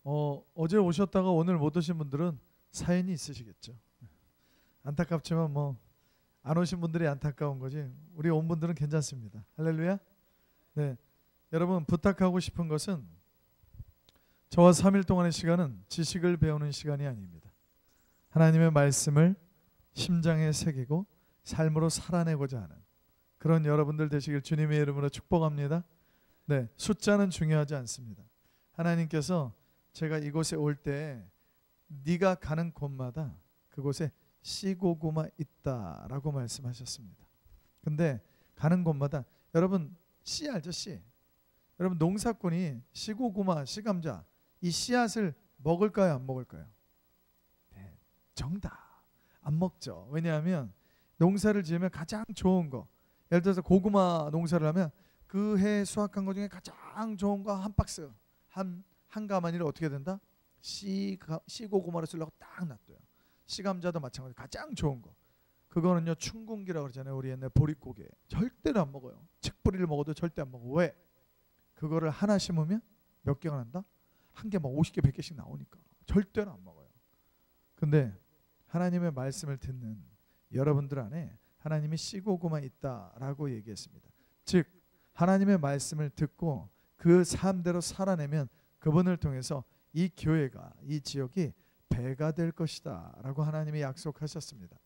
어제 오셨다가 오늘 못 오신 분들은 사연이 있으시겠죠. 안타깝지만 뭐 안 오신 분들이 안타까운 거지 우리 온 분들은 괜찮습니다. 할렐루야. 네, 여러분 부탁하고 싶은 것은 저와 3일 동안의 시간은 지식을 배우는 시간이 아닙니다. 하나님의 말씀을 심장에 새기고 삶으로 살아내고자 하는 그런 여러분들 되시길 주님의 이름으로 축복합니다. 네, 숫자는 중요하지 않습니다. 하나님께서 제가 이곳에 올 때 네가 가는 곳마다 그곳에 씨 고구마 있다라고 말씀하셨습니다. 근데 가는 곳마다 여러분 씨 알죠? 씨. 여러분 농사꾼이 씨 고구마, 씨 감자 이 씨앗을 먹을까요? 안 먹을까요? 네, 정답. 안 먹죠. 왜냐하면 농사를 지으면 가장 좋은 거, 예를 들어서 고구마 농사를 하면 그 해 수확한 거 중에 가장 좋은 거 한 박스, 한 가마니를 어떻게 된다? 씨 고구마를 쓰려고 딱 놔둬요. 씨 감자도 마찬가지. 가장 좋은 거. 그거는요 춘궁기라고 그러잖아요. 우리 옛날 보릿고개. 절대로 안 먹어요. 칡뿌리를 먹어도 절대 안 먹어. 왜? 그거를 하나 심으면 몇 개가 난다? 한 개 막 50개, 100개씩 나오니까 절대로 안 먹어요. 근데 하나님의 말씀을 듣는 여러분들 안에 하나님이 씨 고구마 있다라고 얘기했습니다. 즉 하나님의 말씀을 듣고 그 삶대로 살아내면 그분을 통해서 이 교회가, 이 지역이 배가 될 것이다 라고 하나님이 약속하셨습니다.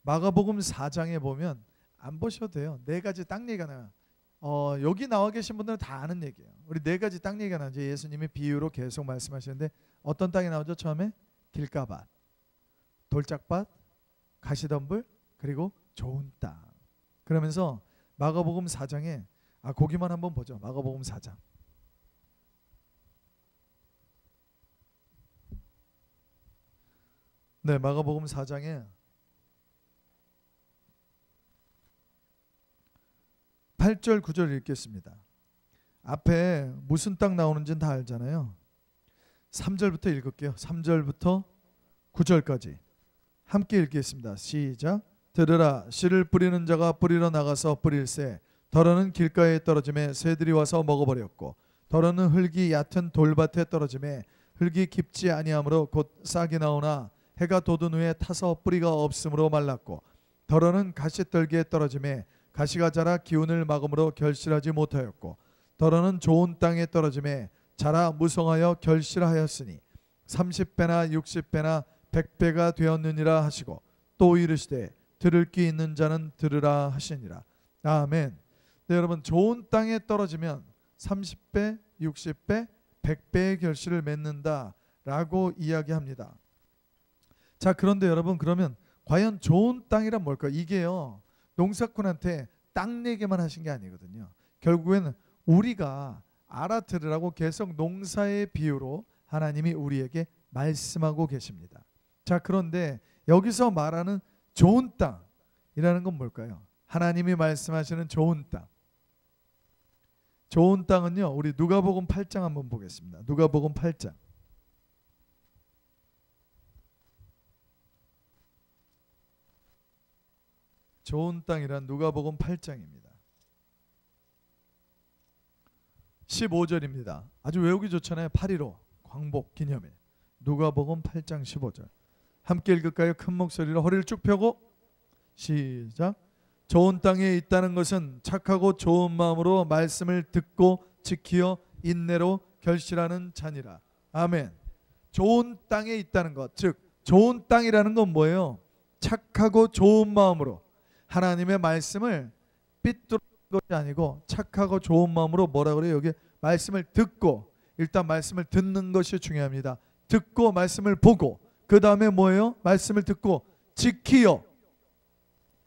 마가복음 4장에 보면 안 보셔도 돼요. 네 가지 땅 얘기가 나와요. 여기 나와 계신 분들은 다 아는 얘기예요. 우리 네 가지 땅 얘기가 나오죠. 예수님이 비유로 계속 말씀하시는데 어떤 땅이 나오죠? 처음에 길가밭, 돌짝밭, 가시덤불, 그리고 좋은 땅. 그러면서 마가복음 4장에 거기만 한번 보죠. 마가복음 4장. 네, 마가복음 4장에 8절 9절 읽겠습니다. 앞에 무슨 땅 나오는지는 다 알잖아요. 3절부터 읽을게요. 3절부터 9절까지 함께 읽겠습니다. 시작. 들으라, 씨를 뿌리는 자가 뿌리러 나가서 뿌릴새 덜어는 길가에 떨어짐에 새들이 와서 먹어버렸고 덜어는 흙이 얕은 돌밭에 떨어짐에 흙이 깊지 아니하므로 곧 싹이 나오나 해가 돋은 후에 타서 뿌리가 없으므로 말랐고 덜어는 가시떨기에 떨어짐에 가시가 자라 기운을 막음으로 결실하지 못하였고 덜어는 좋은 땅에 떨어짐에 자라 무성하여 결실하였으니 30배나 60배나 100배가 되었느니라 하시고 또 이르시되 들을 귀 있는 자는 들으라 하시니라. 아멘. 네, 여러분 좋은 땅에 떨어지면 30배, 60배, 100배의 결실을 맺는다라고 이야기합니다. 자, 그런데 여러분 그러면 과연 좋은 땅이란 뭘까요? 이게요 농사꾼한테 땅 얘기만 하신 게 아니거든요. 결국에는 우리가 알아들으라고 계속 농사의 비유로 하나님이 우리에게 말씀하고 계십니다. 자, 그런데 여기서 말하는 좋은 땅이라는 건 뭘까요? 하나님이 말씀하시는 좋은 땅. 좋은 땅은요 우리 누가복음 8장 한번 보겠습니다. 누가복음 8장. 좋은 땅이란 누가복음 8장입니다. 15절입니다. 아주 외우기 좋잖아요. 8.15 광복 기념일. 누가복음 8장 15절. 함께 읽을까요? 큰 목소리로 허리를 쭉 펴고 시작. 좋은 땅에 있다는 것은 착하고 좋은 마음으로 말씀을 듣고 지키어 인내로 결실하는 자니라. 아멘. 좋은 땅에 있다는 것, 즉 좋은 땅이라는 건 뭐예요? 착하고 좋은 마음으로 하나님의 말씀을 삐뚤은 것이 아니고 착하고 좋은 마음으로 뭐라 그래요? 여기 말씀을 듣고, 일단 말씀을 듣는 것이 중요합니다. 듣고 말씀을 보고 그 다음에 뭐예요? 말씀을 듣고 지키어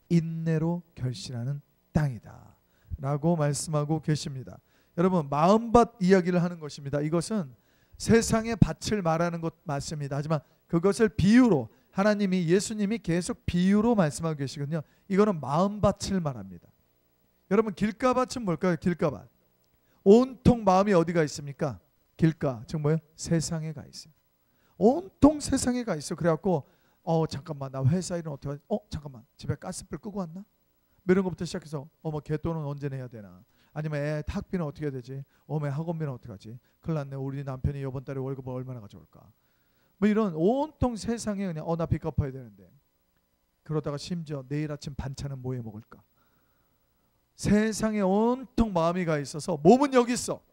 인내로 결실하는 땅이다 라고 말씀하고 계십니다. 여러분 마음밭 이야기를 하는 것입니다. 이것은 세상의 밭을 말하는 것 맞습니다. 하지만 그것을 비유로 하나님이 예수님이 계속 비유로 말씀하고 계시거든요. 이거는 마음밭을 말합니다. 여러분 길가밭은 뭘까요? 길가밭. 온통 마음이 어디가 있습니까? 길가, 즉 뭐예요? 세상에 가 있어요. 온통 세상에 가 있어. 그래갖고 잠깐만 나 회사 일은 어떻게 하지? 잠깐만 집에 가스불 끄고 왔나? 뭐 이런 것부터 시작해서 뭐 개돈은 언제 내야 되나? 아니면 애 학비는 어떻게 해야 되지? 애 학원비는 어떻게 하지? 큰일 났네. 우리 남편이 이번 달에 월급을 얼마나 가져올까? 뭐 이런 온통 세상에 그냥 나 빚 갚아야 되는데, 그러다가 심지어 내일 아침 반찬은 뭐 해 먹을까? 세상에 온통 마음이 가 있어서 몸은 여기 있어.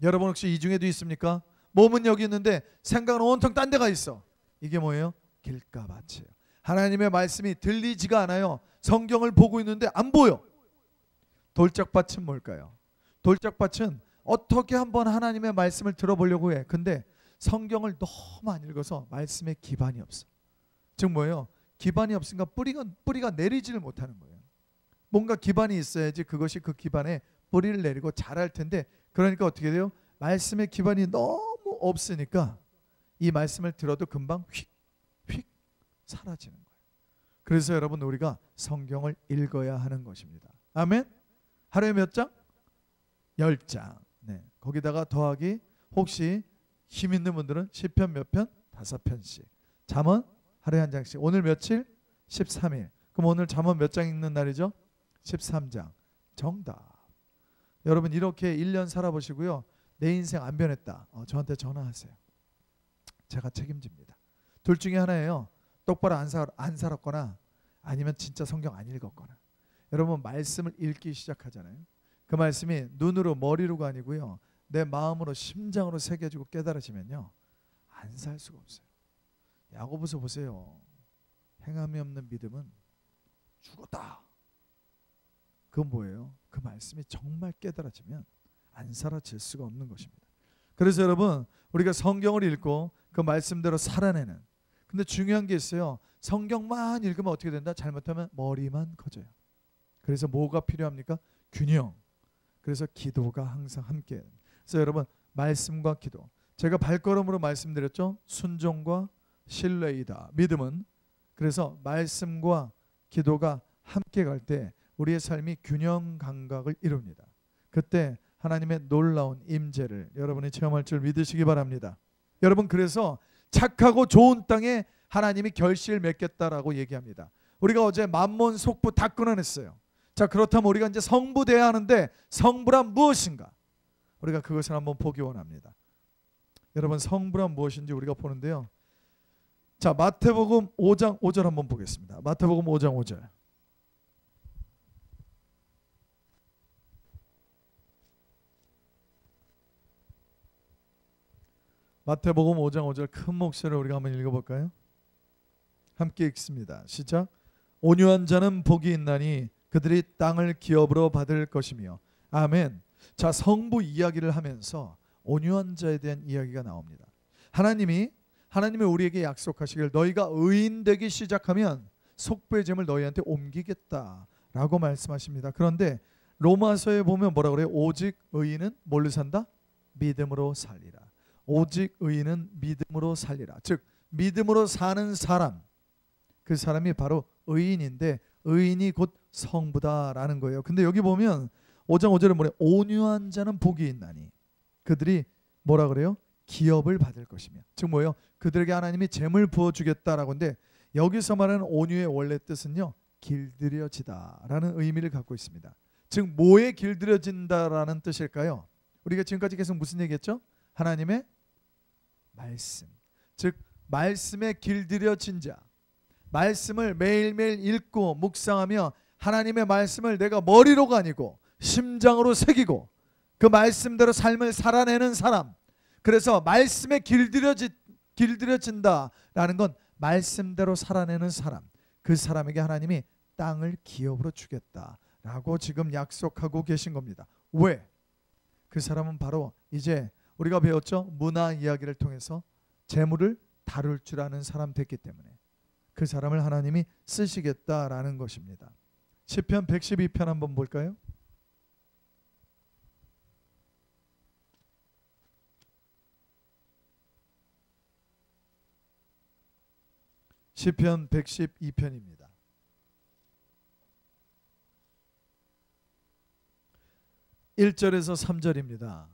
여러분 혹시 이 중에도 있습니까? 몸은 여기 있는데 생각은 온통 딴 데 가 있어. 이게 뭐예요? 길가밭이에요. 하나님의 말씀이 들리지가 않아요. 성경을 보고 있는데 안 보여. 돌짝밭은 뭘까요? 돌짝밭은 어떻게 한번 하나님의 말씀을 들어보려고 해. 근데 성경을 너무 안 읽어서 말씀에 기반이 없어. 즉 뭐예요? 기반이 없으니까 뿌리가 내리지를 못하는 거예요. 뭔가 기반이 있어야지 그것이 그 기반에 뿌리를 내리고 자랄 텐데, 그러니까 어떻게 돼요? 말씀의 기반이 너무 없으니까 이 말씀을 들어도 금방 휙 사라지는 거예요. 그래서 여러분 우리가 성경을 읽어야 하는 것입니다. 아멘. 하루에 몇 장? 10장. 네. 거기다가 더하기 혹시 힘 있는 분들은 시편 몇 편? 5편씩. 잠언 하루에 한 장씩. 오늘 며칠? 13일. 그럼 오늘 잠언 몇 장 읽는 날이죠? 13장. 정답. 여러분 이렇게 1년 살아보시고요. 내 인생 안 변했다. 저한테 전화하세요. 제가 책임집니다. 둘 중에 하나예요. 똑바로 안 살았거나 아니면 진짜 성경 안 읽었거나. 여러분 말씀을 읽기 시작하잖아요. 그 말씀이 눈으로 머리로가 아니고요. 내 마음으로 심장으로 새겨지고 깨달아지면요. 안 살 수가 없어요. 야고보서 보세요. 행함이 없는 믿음은 죽었다. 그건 뭐예요? 그 말씀이 정말 깨달아지면 안 사라질 수가 없는 것입니다. 그래서 여러분 우리가 성경을 읽고 그 말씀대로 살아내는, 근데 중요한 게 있어요. 성경만 읽으면 어떻게 된다? 잘못하면 머리만 커져요. 그래서 뭐가 필요합니까? 균형. 그래서 기도가 항상 함께. 그래서 여러분 말씀과 기도. 제가 발걸음으로 말씀드렸죠. 순종과 신뢰이다. 믿음은. 그래서 말씀과 기도가 함께 갈 때 우리의 삶이 균형 감각을 이룹니다. 그때 하나님의 놀라운 임재를 여러분이 체험할 줄 믿으시기 바랍니다. 여러분 그래서 착하고 좋은 땅에 하나님이 결실을 맺겠다라고 얘기합니다. 우리가 어제 만몬 속부 다 끊어냈어요. 자, 그렇다면 우리가 이제 성부돼야 하는데 성부란 무엇인가? 우리가 그것을 한번 보기 원합니다. 여러분 성부란 무엇인지 우리가 보는데요. 자, 마태복음 5장 5절 한번 보겠습니다. 마태복음 5장 5절. 마태복음 5장 5절 큰 목소리로 우리가 한번 읽어볼까요? 함께 읽습니다. 시작. 온유한 자는 복이 있나니 그들이 땅을 기업으로 받을 것이며. 아멘. 자, 성부 이야기를 하면서 온유한 자에 대한 이야기가 나옵니다. 하나님이 우리에게 약속하시길 너희가 의인 되기 시작하면 속부의 짐을 너희한테 옮기겠다라고 말씀하십니다. 그런데 로마서에 보면 뭐라 그래요? 오직 의인은 뭘로 산다? 믿음으로 살리라. 오직 의인은 믿음으로 살리라. 즉 믿음으로 사는 사람, 그 사람이 바로 의인인데 의인이 곧 성부다라는 거예요. 근데 여기 보면 5장 5절에 뭐래? 온유한 자는 복이 있나니 그들이 뭐라 그래요? 기업을 받을 것이며. 즉 뭐예요? 그들에게 하나님이 재물 부어주겠다라고 하는데 여기서 말하는 온유의 원래 뜻은요, 길들여지다라는 의미를 갖고 있습니다. 즉 뭐에 길들여진다라는 뜻일까요? 우리가 지금까지 계속 무슨 얘기했죠? 하나님의 말씀. 즉 말씀에 길들여진 자, 말씀을 매일매일 읽고 묵상하며 하나님의 말씀을 내가 머리로가 아니고 심장으로 새기고 그 말씀대로 삶을 살아내는 사람. 그래서 말씀에 길들여진다라는 건 말씀대로 살아내는 사람. 그 사람에게 하나님이 땅을 기업으로 주겠다라고 지금 약속하고 계신 겁니다. 왜? 그 사람은 바로 이제 우리가 배웠죠? 문화 이야기를 통해서 재물을 다룰 줄 아는 사람 됐기 때문에 그 사람을 하나님이 쓰시겠다라는 것입니다. 시편 112편 한번 볼까요? 시편 112편입니다. 1절에서 3절입니다.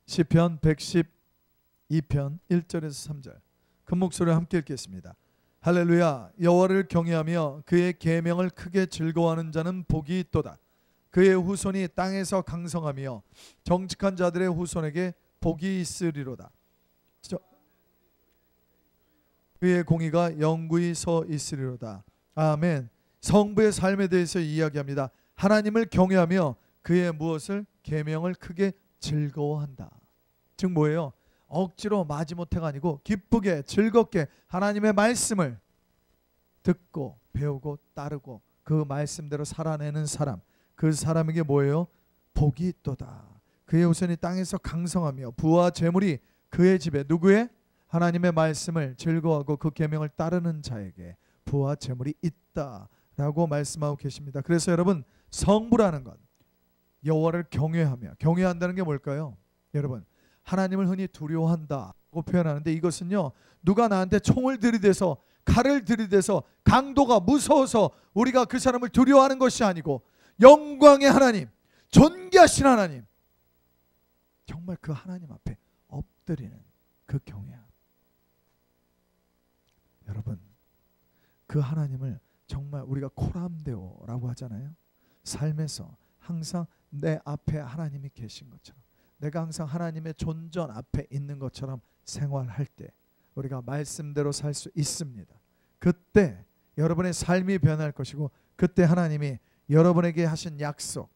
시편 112편 1절에서 3절. 큰 목소리로 함께 읽겠습니다. 할렐루야. 여호와를 경외하며 그의 계명을 크게 즐거워하는 자는 복이 있도다. 그의 후손이 땅에서 강성하며 정직한 자들의 후손에게 복이 있으리로다. 그의 공의가 영구히 서 있으리로다. 아멘. 성부의 삶에 대해서 이야기합니다. 하나님을 경외하며 그의 무엇을 계명을 크게 즐거워한다. 즉 뭐예요? 억지로 마지못해가 아니고 기쁘게 즐겁게 하나님의 말씀을 듣고 배우고 따르고 그 말씀대로 살아내는 사람, 그 사람에게 뭐예요? 복이 있도다. 그의 후손이 땅에서 강성하며 부와 재물이 그의 집에, 누구의? 하나님의 말씀을 즐거워하고 그 계명을 따르는 자에게 부와 재물이 있다라고 말씀하고 계십니다. 그래서 여러분, 성부라는 것, 여호와를 경외하며, 경외한다는 게 뭘까요? 여러분, 하나님을 흔히 두려워한다고 표현하는데, 이것은요, 누가 나한테 총을 들이대서, 칼을 들이대서 강도가 무서워서 우리가 그 사람을 두려워하는 것이 아니고, 영광의 하나님, 존귀하신 하나님, 정말 그 하나님 앞에 엎드리는 그 경외함. 여러분, 그 하나님을 정말 우리가 코람데오라고 하잖아요. 삶에서 항상 내 앞에 하나님이 계신 것처럼, 내가 항상 하나님의 존전 앞에 있는 것처럼 생활할 때 우리가 말씀대로 살 수 있습니다. 그때 여러분의 삶이 변할 것이고, 그때 하나님이 여러분에게 하신 약속,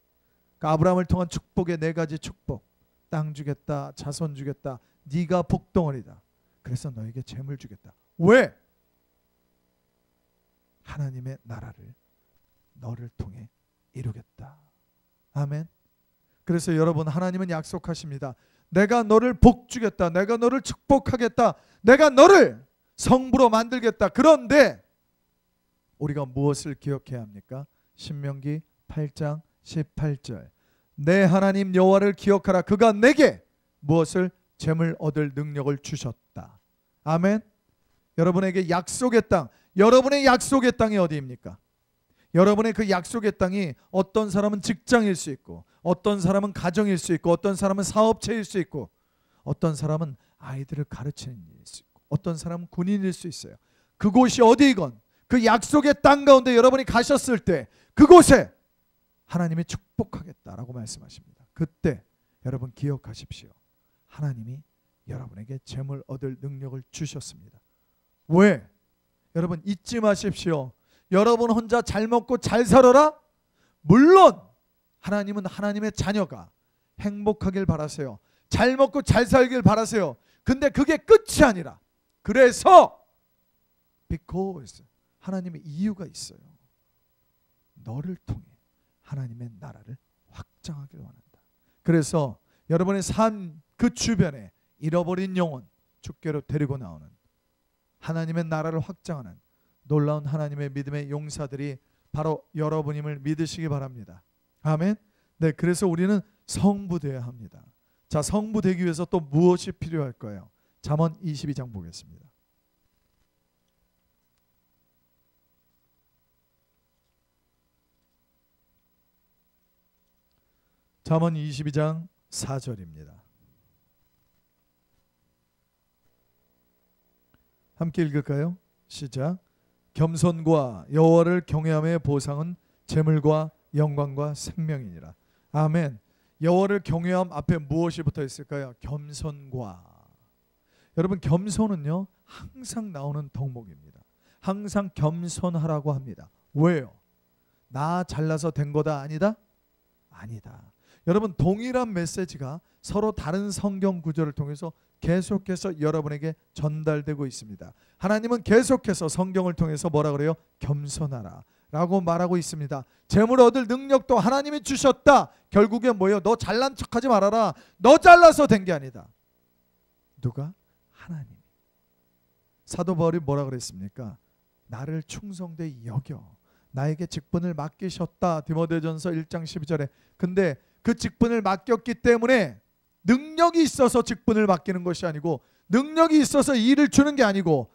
그러니까 아브라함을 통한 축복의 4가지 축복, 땅 주겠다, 자손 주겠다, 네가 복덩어리다, 그래서 너에게 재물 주겠다. 왜? 하나님의 나라를 너를 통해 이루겠다. 아멘. 그래서 여러분, 하나님은 약속하십니다. 내가 너를 복 주겠다, 내가 너를 축복하겠다, 내가 너를 성부로 만들겠다. 그런데 우리가 무엇을 기억해야 합니까? 신명기 8장 18절, 내 하나님 여호와를 기억하라. 그가 내게 무엇을? 재물 얻을 능력을 주셨다. 아멘. 여러분에게 약속의 땅, 여러분의 약속의 땅이 어디입니까? 여러분의 그 약속의 땅이, 어떤 사람은 직장일 수 있고, 어떤 사람은 가정일 수 있고, 어떤 사람은 사업체일 수 있고, 어떤 사람은 아이들을 가르치는 일일 수 있고, 어떤 사람은 군인일 수 있어요. 그곳이 어디이건 그 약속의 땅 가운데 여러분이 가셨을 때 그곳에 하나님이 축복하겠다라고 말씀하십니다. 그때 여러분 기억하십시오. 하나님이 여러분에게 재물 얻을 능력을 주셨습니다. 왜? 여러분 잊지 마십시오. 여러분 혼자 잘 먹고 잘 살아라? 물론 하나님은 하나님의 자녀가 행복하길 바라세요. 잘 먹고 잘 살길 바라세요. 근데 그게 끝이 아니라, 그래서 because 하나님의 이유가 있어요. 너를 통해 하나님의 나라를 확장하길 원한다. 그래서 여러분의 삶 그 주변에 잃어버린 영혼 주께로 데리고 나오는, 하나님의 나라를 확장하는 놀라운 하나님의 믿음의 용사들이 바로 여러분임을 믿으시기 바랍니다. 아멘. 네, 그래서 우리는 성부되어야 합니다. 자, 성부되기 위해서 또 무엇이 필요할까요? 잠언 22장 보겠습니다. 잠언 22장 4절입니다. 함께 읽을까요? 시작. 겸손과 여호와를 경외함의 보상은 재물과 영광과 생명이니라. 아멘. 여호와를 경외함 앞에 무엇이 붙어 있을까요? 겸손과. 여러분, 겸손은요 항상 나오는 덕목입니다. 항상 겸손하라고 합니다. 왜요? 나 잘나서 된 거다, 아니다? 아니다. 여러분, 동일한 메시지가 서로 다른 성경 구절을 통해서 계속해서 여러분에게 전달되고 있습니다. 하나님은 계속해서 성경을 통해서 뭐라 그래요? 겸손하라 라고 말하고 있습니다. 재물 얻을 능력도 하나님이 주셨다. 결국엔 뭐예요? 너 잘난 척하지 말아라. 너 잘나서 된 게 아니다. 누가? 하나님. 사도 바울이 뭐라 그랬습니까? 나를 충성되이 여겨 나에게 직분을 맡기셨다. 디모데전서 1장 12절에. 근데 그 직분을 맡겼기 때문에 능력이 있어서 직분을 맡기는 것이 아니고, 능력이 있어서 일을 주는 게 아니고,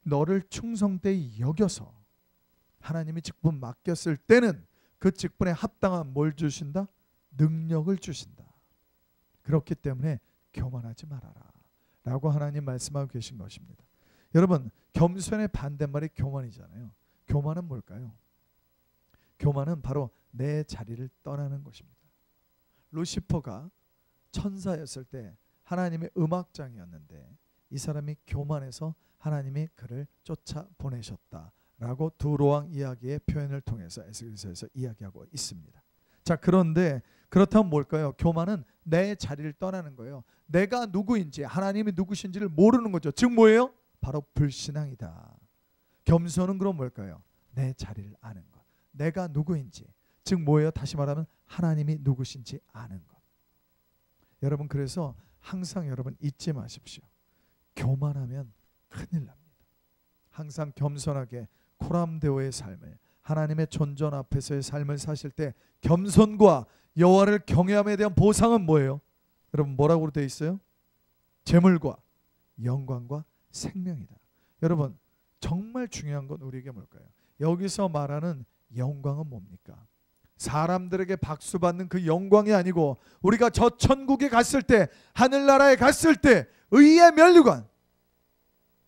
너를 충성되이 여겨서 하나님이 직분 맡겼을 때는 그 직분에 합당한 뭘 주신다? 능력을 주신다. 그렇기 때문에 교만하지 말아라 라고 하나님 말씀하고 계신 것입니다. 여러분, 겸손의 반대말이 교만이잖아요. 교만은 뭘까요? 교만은 바로 내 자리를 떠나는 것입니다. 루시퍼가 천사였을 때 하나님의 음악장이었는데 이 사람이 교만해서 하나님이 그를 쫓아보내셨다라고 두로왕 이야기의 표현을 통해서 에스겔서에서 이야기하고 있습니다. 자, 그런데 그렇다면 뭘까요? 교만은 내 자리를 떠나는 거예요. 내가 누구인지, 하나님이 누구신지를 모르는 거죠. 즉 뭐예요? 바로 불신앙이다. 겸손은 그럼 뭘까요? 내 자리를 아는 것. 내가 누구인지, 즉 뭐예요? 다시 말하면 하나님이 누구신지 아는 것. 여러분, 그래서 항상 여러분 잊지 마십시오. 교만하면 큰일 납니다. 항상 겸손하게 코람데오의 삶을, 하나님의 존전 앞에서의 삶을 사실 때 겸손과 여호와를 경외함에 대한 보상은 뭐예요? 여러분, 뭐라고 되어 있어요? 재물과 영광과 생명이다. 여러분, 정말 중요한 건 우리에게 뭘까요? 여기서 말하는 영광은 뭡니까? 사람들에게 박수 받는 그 영광이 아니고 우리가 저 천국에 갔을 때, 하늘나라에 갔을 때 의의 면류관,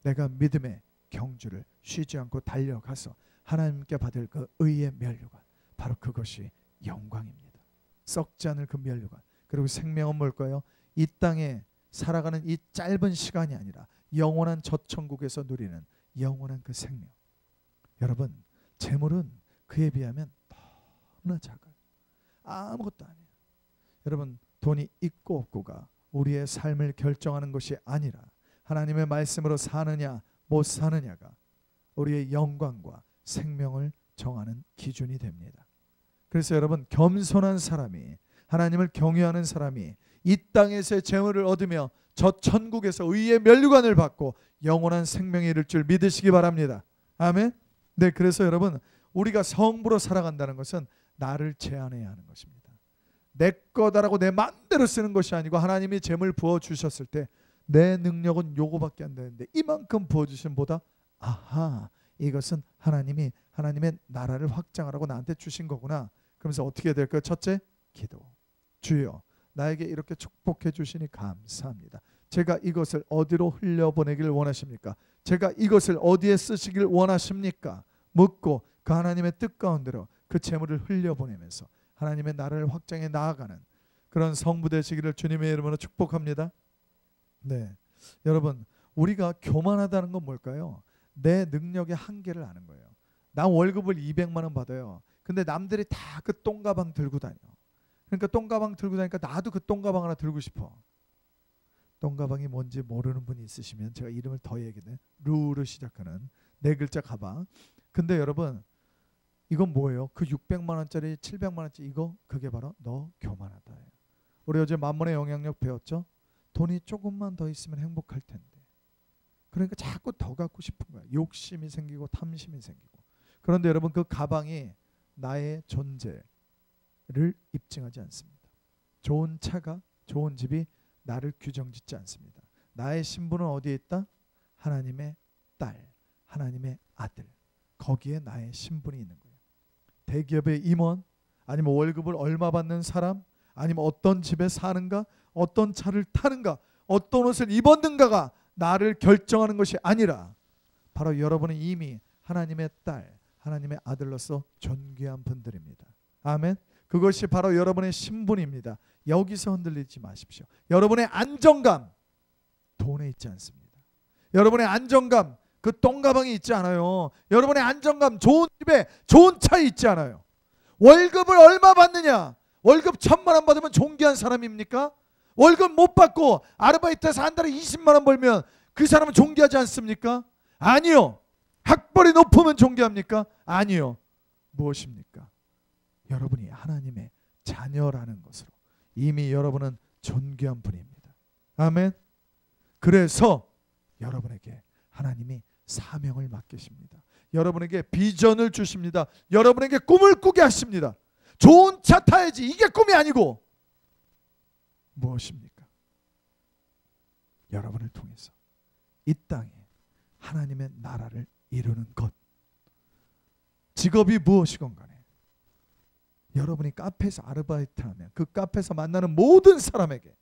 내가 믿음의 경주를 쉬지 않고 달려가서 하나님께 받을 그 의의 면류관, 바로 그것이 영광입니다. 썩지 않을 그 면류관. 그리고 생명은 뭘까요? 이 땅에 살아가는 이 짧은 시간이 아니라 영원한 저 천국에서 누리는 영원한 그 생명. 여러분, 재물은 그에 비하면 너무나 작아요. 아무것도 아니에요. 여러분, 돈이 있고 없고가 우리의 삶을 결정하는 것이 아니라 하나님의 말씀으로 사느냐 못 사느냐가 우리의 영광과 생명을 정하는 기준이 됩니다. 그래서 여러분, 겸손한 사람이, 하나님을 경외하는 사람이 이 땅에서의 재물을 얻으며 저 천국에서 의의 면류관을 받고 영원한 생명에 이를 줄 믿으시기 바랍니다. 아멘. 네, 그래서 여러분, 우리가 성부로 살아간다는 것은 나를 제한해야 하는 것입니다. 내 거다라고 내 마음대로 쓰는 것이 아니고 하나님이 재물 부어주셨을 때 내 능력은 요거밖에 안 되는데 이만큼 부어주신 보다, 아하, 이것은 하나님이 하나님의 나라를 확장하라고 나한테 주신 거구나. 그러면서 어떻게 해야 될까요? 첫째, 기도. 주여, 나에게 이렇게 축복해 주시니 감사합니다. 제가 이것을 어디로 흘려보내기를 원하십니까? 제가 이것을 어디에 쓰시길 원하십니까? 묻고 그 하나님의 뜻 가운데로 그 재물을 흘려보내면서 하나님의 나라를 확장해 나아가는 그런 성부 되시기를 주님의 이름으로 축복합니다. 네, 여러분, 우리가 교만하다는 건 뭘까요? 내 능력의 한계를 아는 거예요. 나 월급을 200만 원 받아요. 근데 남들이 다 그 똥가방 들고 다녀. 그러니까 똥가방 들고 다니니까 나도 그 똥가방 하나 들고 싶어. 똥가방이 뭔지 모르는 분이 있으시면 제가 이름을 더 얘기해. 루로 시작하는 네 글자 가방. 근데 여러분, 이건 뭐예요? 그 600만 원짜리 700만 원짜리 이거, 그게 바로 너 교만하다. 우리 어제 만몬의 영향력 배웠죠? 돈이 조금만 더 있으면 행복할 텐데. 그러니까 자꾸 더 갖고 싶은 거야. 욕심이 생기고 탐심이 생기고. 그런데 여러분, 그 가방이 나의 존재를 입증하지 않습니다. 좋은 차가, 좋은 집이 나를 규정짓지 않습니다. 나의 신분은 어디에 있다? 하나님의 딸, 하나님의 아들. 거기에 나의 신분이 있는 거예요. 대기업의 임원, 아니면 월급을 얼마 받는 사람, 아니면 어떤 집에 사는가, 어떤 차를 타는가, 어떤 옷을 입었는가가 나를 결정하는 것이 아니라 바로 여러분은 이미 하나님의 딸, 하나님의 아들로서 존귀한 분들입니다. 아멘. 그것이 바로 여러분의 신분입니다. 여기서 흔들리지 마십시오. 여러분의 안정감 돈에 있지 않습니다. 여러분의 안정감 그 똥가방이 있지 않아요. 여러분의 안정감 좋은 집에 좋은 차에 있지 않아요. 월급을 얼마 받느냐? 월급 1,000만 원 받으면 존귀한 사람입니까? 월급 못 받고 아르바이트해서 한 달에 20만 원 벌면 그 사람은 존귀하지 않습니까? 아니요. 학벌이 높으면 존귀합니까? 아니요. 무엇입니까? 여러분이 하나님의 자녀라는 것으로 이미 여러분은 존귀한 분입니다. 아멘. 그래서 여러분에게 하나님이 사명을 맡기십니다. 여러분에게 비전을 주십니다. 여러분에게 꿈을 꾸게 하십니다. 좋은 차 타야지, 이게 꿈이 아니고 무엇입니까? 여러분을 통해서 이 땅에 하나님의 나라를 이루는 것. 직업이 무엇이건 간에 여러분이 카페에서 아르바이트하면 그 카페에서 만나는 모든 사람에게,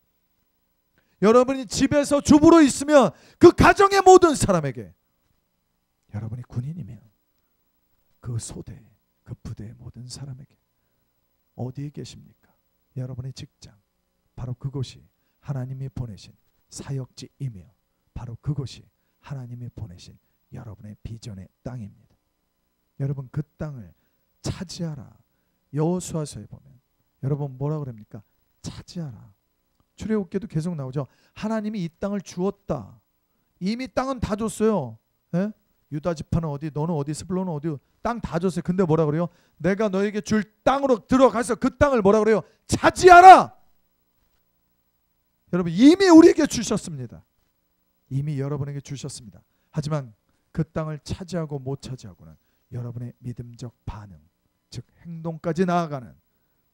여러분이 집에서 주부로 있으면 그 가정의 모든 사람에게, 여러분이 군인이면 그 소대, 그 부대의 모든 사람에게. 어디에 계십니까? 여러분의 직장, 바로 그곳이 하나님이 보내신 사역지이며 바로 그곳이 하나님이 보내신 여러분의 비전의 땅입니다. 여러분, 그 땅을 차지하라. 여호수아서에 보면 여러분 뭐라 그럽니까? 차지하라. 출애굽기도 계속 나오죠. 하나님이 이 땅을 주었다. 이미 땅은 다 줬어요. 예? 유다 지파는 어디, 너는 어디, 스불론은 어디, 땅 다 줬어요. 근데 뭐라 그래요? 내가 너에게 줄 땅으로 들어가서 그 땅을 뭐라 그래요? 차지하라. 여러분, 이미 우리에게 주셨습니다. 이미 여러분에게 주셨습니다. 하지만 그 땅을 차지하고 못 차지하고는 여러분의 믿음적 반응, 즉 행동까지 나아가는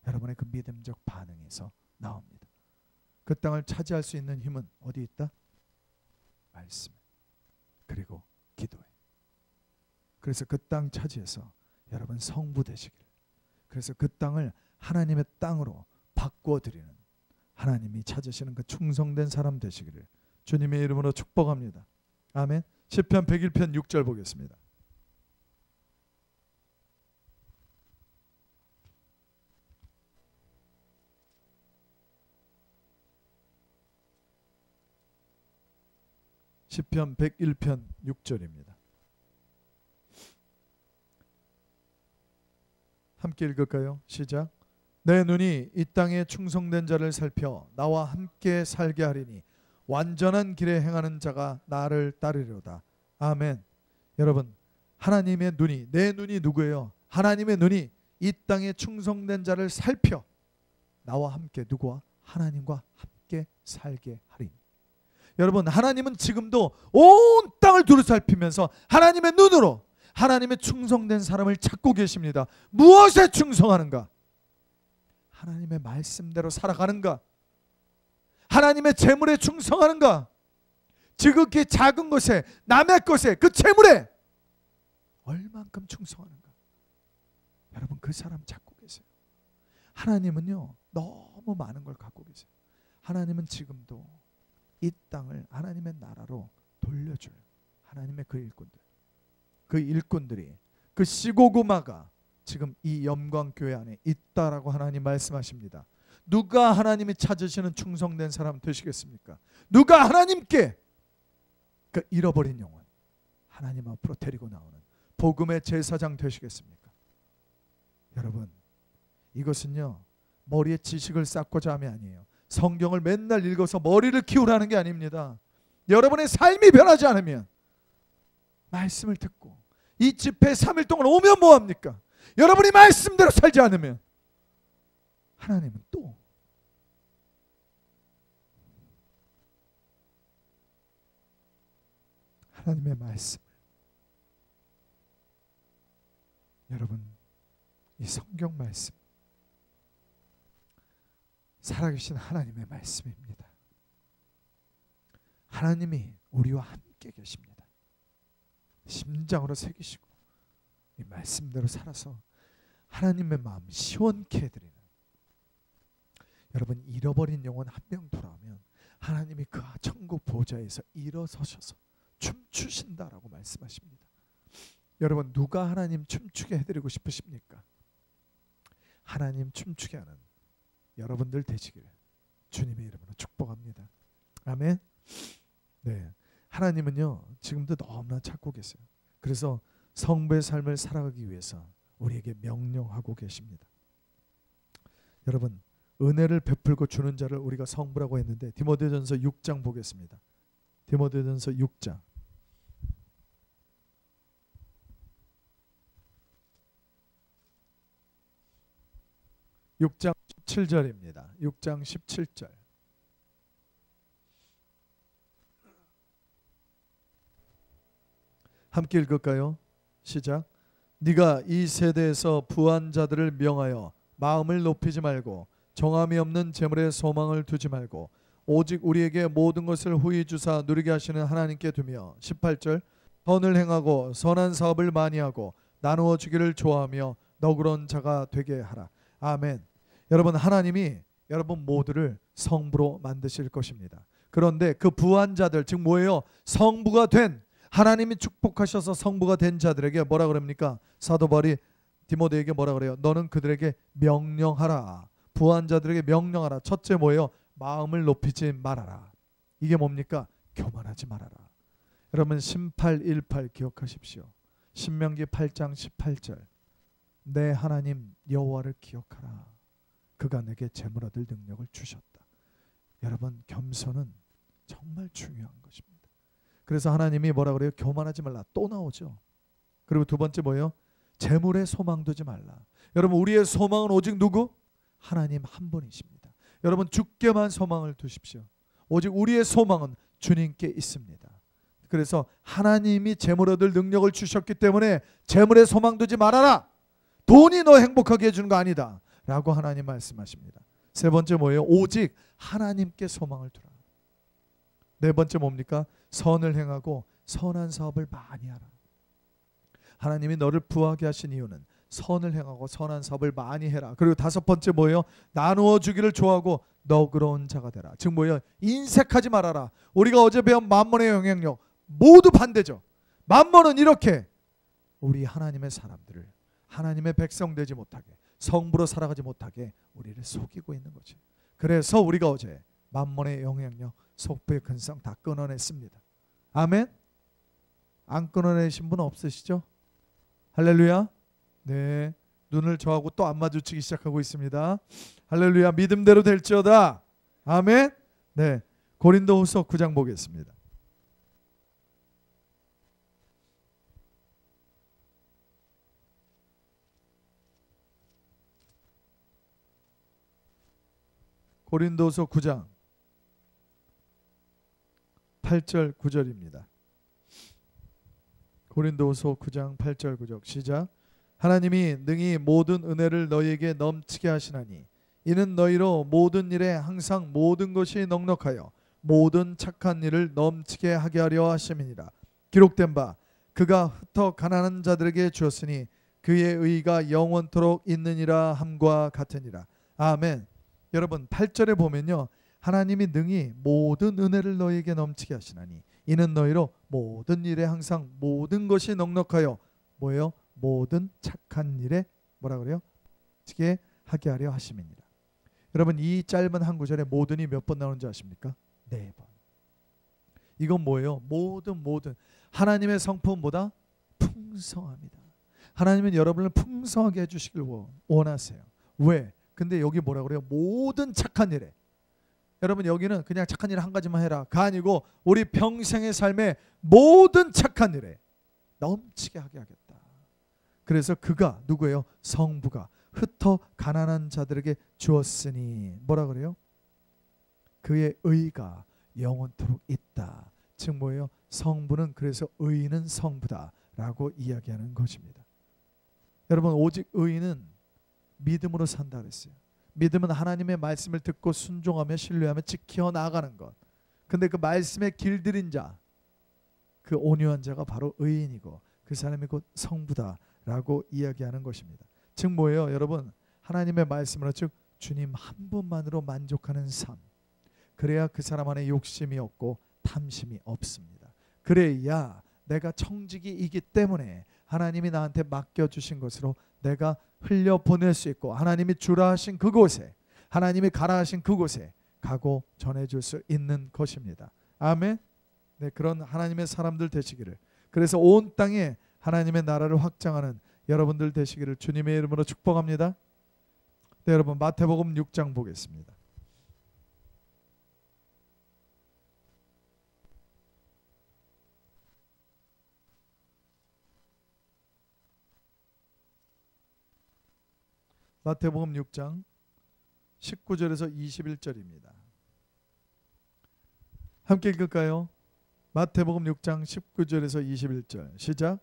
여러분의 그 믿음적 반응에서 나옵니다. 그 땅을 차지할 수 있는 힘은 어디 있다? 말씀, 그리고 기도에. 그래서 그 땅 차지해서 여러분 성부 되시길, 그래서 그 땅을 하나님의 땅으로 바꿔드리는, 하나님이 찾으시는 그 충성된 사람 되시기를 주님의 이름으로 축복합니다. 아멘. 시편 101편 6절 보겠습니다. 시편 101편 6절입니다. 함께 읽을까요? 시작. 내 눈이 이 땅에 충성된 자를 살펴 나와 함께 살게 하리니 완전한 길에 행하는 자가 나를 따르리로다. 아멘. 여러분, 하나님의 눈이, 내 눈이 누구예요? 하나님의 눈이 이 땅에 충성된 자를 살펴 나와 함께, 누구와? 하나님과 함께 살게 하리니. 여러분, 하나님은 지금도 온 땅을 두루살피면서 하나님의 눈으로 하나님의 충성된 사람을 찾고 계십니다. 무엇에 충성하는가? 하나님의 말씀대로 살아가는가? 하나님의 재물에 충성하는가? 지극히 작은 것에, 남의 것에, 그 재물에 얼만큼 충성하는가? 여러분, 그 사람 찾고 계세요. 하나님은요, 너무 많은 걸 갖고 계세요. 하나님은 지금도 이 땅을 하나님의 나라로 돌려줘요. 하나님의 그 일꾼들, 그 일꾼들이, 그 시고구마가 지금 이 영광교회 안에 있다라고 하나님 말씀하십니다. 누가 하나님이 찾으시는 충성된 사람 되시겠습니까? 누가 하나님께 그 잃어버린 영혼 하나님 앞으로 데리고 나오는 복음의 제사장 되시겠습니까? 여러분, 이것은요, 머리에 지식을 쌓고자 함이 아니에요. 성경을 맨날 읽어서 머리를 키우라는 게 아닙니다. 여러분의 삶이 변하지 않으면, 말씀을 듣고 이 집회 3일 동안 오면 뭐합니까? 여러분이 말씀대로 살지 않으면 하나님은 또 하나님의 말씀을, 여러분, 이 성경 말씀, 살아계신 하나님의 말씀입니다. 하나님이 우리와 함께 계십니다. 심장으로 새기시고 이 말씀대로 살아서 하나님의 마음 시원케 해드리는, 여러분, 잃어버린 영혼 한 명 돌아오면 하나님이 그 천국 보좌에서 일어서셔서 춤추신다라고 말씀하십니다. 여러분, 누가 하나님 춤추게 해드리고 싶으십니까? 하나님 춤추게 하는 여러분들 되시길 주님의 이름으로 축복합니다. 아멘. 네, 하나님은요 지금도 너무나 찾고 계세요. 그래서 성부의 삶을 살아가기 위해서 우리에게 명령하고 계십니다. 여러분, 은혜를 베풀고 주는 자를 우리가 성부라고 했는데 디모데전서 6장 보겠습니다. 디모데전서 6장 6장 17절입니다. 6장 17절. 함께 읽을까요? 시작. 네가 이 세대에서 부한 자들을 명하여 마음을 높이지 말고 정함이 없는 재물에 소망을 두지 말고 오직 우리에게 모든 것을 후히 주사 누리게 하시는 하나님께 두며 18절. 선을 행하고 선한 사업을 많이 하고 나누어 주기를 좋아하며 너그러운 자가 되게 하라. 아멘. 여러분, 하나님이 여러분 모두를 성부로 만드실 것입니다. 그런데 그 부한 자들, 즉 뭐예요? 성부가 된, 하나님이 축복하셔서 성부가 된 자들에게 뭐라 그럽니까? 사도 바울이 디모데에게 뭐라 그래요? 너는 그들에게 명령하라. 부한 자들에게 명령하라. 첫째 뭐예요? 마음을 높이지 말아라. 이게 뭡니까? 교만하지 말아라. 여러분 1818 기억하십시오. 신명기 8장 18절. 내 하나님 여호와를 기억하라. 그가 내게 재물 얻을 능력을 주셨다. 여러분 겸손은 정말 중요한 것입니다. 그래서 하나님이 뭐라 그래요? 교만하지 말라. 또 나오죠. 그리고 두 번째 뭐예요? 재물에 소망 두지 말라. 여러분 우리의 소망은 오직 누구? 하나님 한 분이십니다. 여러분 주께만 소망을 두십시오. 오직 우리의 소망은 주님께 있습니다. 그래서 하나님이 재물 얻을 능력을 주셨기 때문에 재물에 소망 두지 말아라. 돈이 너 행복하게 해주는 거 아니다 라고 하나님 말씀하십니다. 세 번째 뭐예요? 오직 하나님께 소망을 두라. 네 번째 뭡니까? 선을 행하고 선한 사업을 많이 하라. 하나님이 너를 부하게 하신 이유는 선을 행하고 선한 사업을 많이 해라. 그리고 다섯 번째 뭐예요? 나누어 주기를 좋아하고 너그러운 자가 되라. 즉 뭐예요? 인색하지 말아라. 우리가 어제 배운 만몬의 영향력 모두 반대죠. 만몬은 이렇게 우리 하나님의 사람들을 하나님의 백성 되지 못하게 성부로 살아가지 못하게 우리를 속이고 있는 거지. 그래서 우리가 어제 만몬의 영향력 속부의 근성 다 끊어냈습니다. 아멘. 안 끊어내신 분 없으시죠? 할렐루야. 네, 눈을 저하고 또 안 마주치기 시작하고 있습니다. 할렐루야. 믿음대로 될지어다. 아멘. 네, 고린도후서 9장 보겠습니다. 고린도서 9장 8절 9절입니다. 고린도서 9장 8절 9절 시작. 하나님이 능히 모든 은혜를 너희에게 넘치게 하시나니 이는 너희로 모든 일에 항상 모든 것이 넉넉하여 모든 착한 일을 넘치게 하게 하려 하심이니라. 기록된 바 그가 흩어 가난한 자들에게 주었으니 그의 의가 영원토록 있느니라 함과 같으니라. 아멘. 여러분 8절에 보면요, 하나님이 능히 모든 은혜를 너희에게 넘치게 하시나니 이는 너희로 모든 일에 항상 모든 것이 넉넉하여 뭐예요? 모든 착한 일에 뭐라 그래요? 넘치게 하게 하려 하심이니라. 여러분 이 짧은 한 구절에 모든이 몇 번 나오는지 아십니까? 4번. 이건 뭐예요? 모든 하나님의 성품보다 풍성합니다. 하나님은 여러분을 풍성하게 해주시길 원하세요. 왜? 근데 여기 뭐라 그래요? 모든 착한 일에. 여러분 여기는 그냥 착한 일 한 가지만 해라가 아니고 우리 평생의 삶에 모든 착한 일에 넘치게 하게 하겠다. 그래서 그가 누구예요? 성부가 흩어 가난한 자들에게 주었으니 뭐라 그래요? 그의 의가 영원토록 있다. 즉 뭐예요? 성부는 그래서 의인은 성부다라고 이야기하는 것입니다. 여러분 오직 의인은 믿음으로 산다 그랬어요. 믿음은 하나님의 말씀을 듣고 순종하며 신뢰하며 지켜 나가는 것. 근데 그 말씀에 길들인 자, 그 온유한 자가 바로 의인이고 그 사람이 곧 성부다라고 이야기하는 것입니다. 즉 뭐예요? 여러분 하나님의 말씀으로 즉 주님 한 분만으로 만족하는 삶. 그래야 그 사람 안에 욕심이 없고 탐심이 없습니다. 그래야 내가 청지기이기 때문에 하나님이 나한테 맡겨주신 것으로 내가 흘려보낼 수 있고 하나님이 주라 하신 그곳에 하나님이 가라 하신 그곳에 가고 전해줄 수 있는 것입니다. 아멘. 네, 그런 하나님의 사람들 되시기를, 그래서 온 땅에 하나님의 나라를 확장하는 여러분들 되시기를 주님의 이름으로 축복합니다. 네, 여러분 마태복음 6장 보겠습니다. 마태복음 6장 19절에서 21절입니다. 함께 읽을까요? 마태복음 6장 19절에서 21절 시작.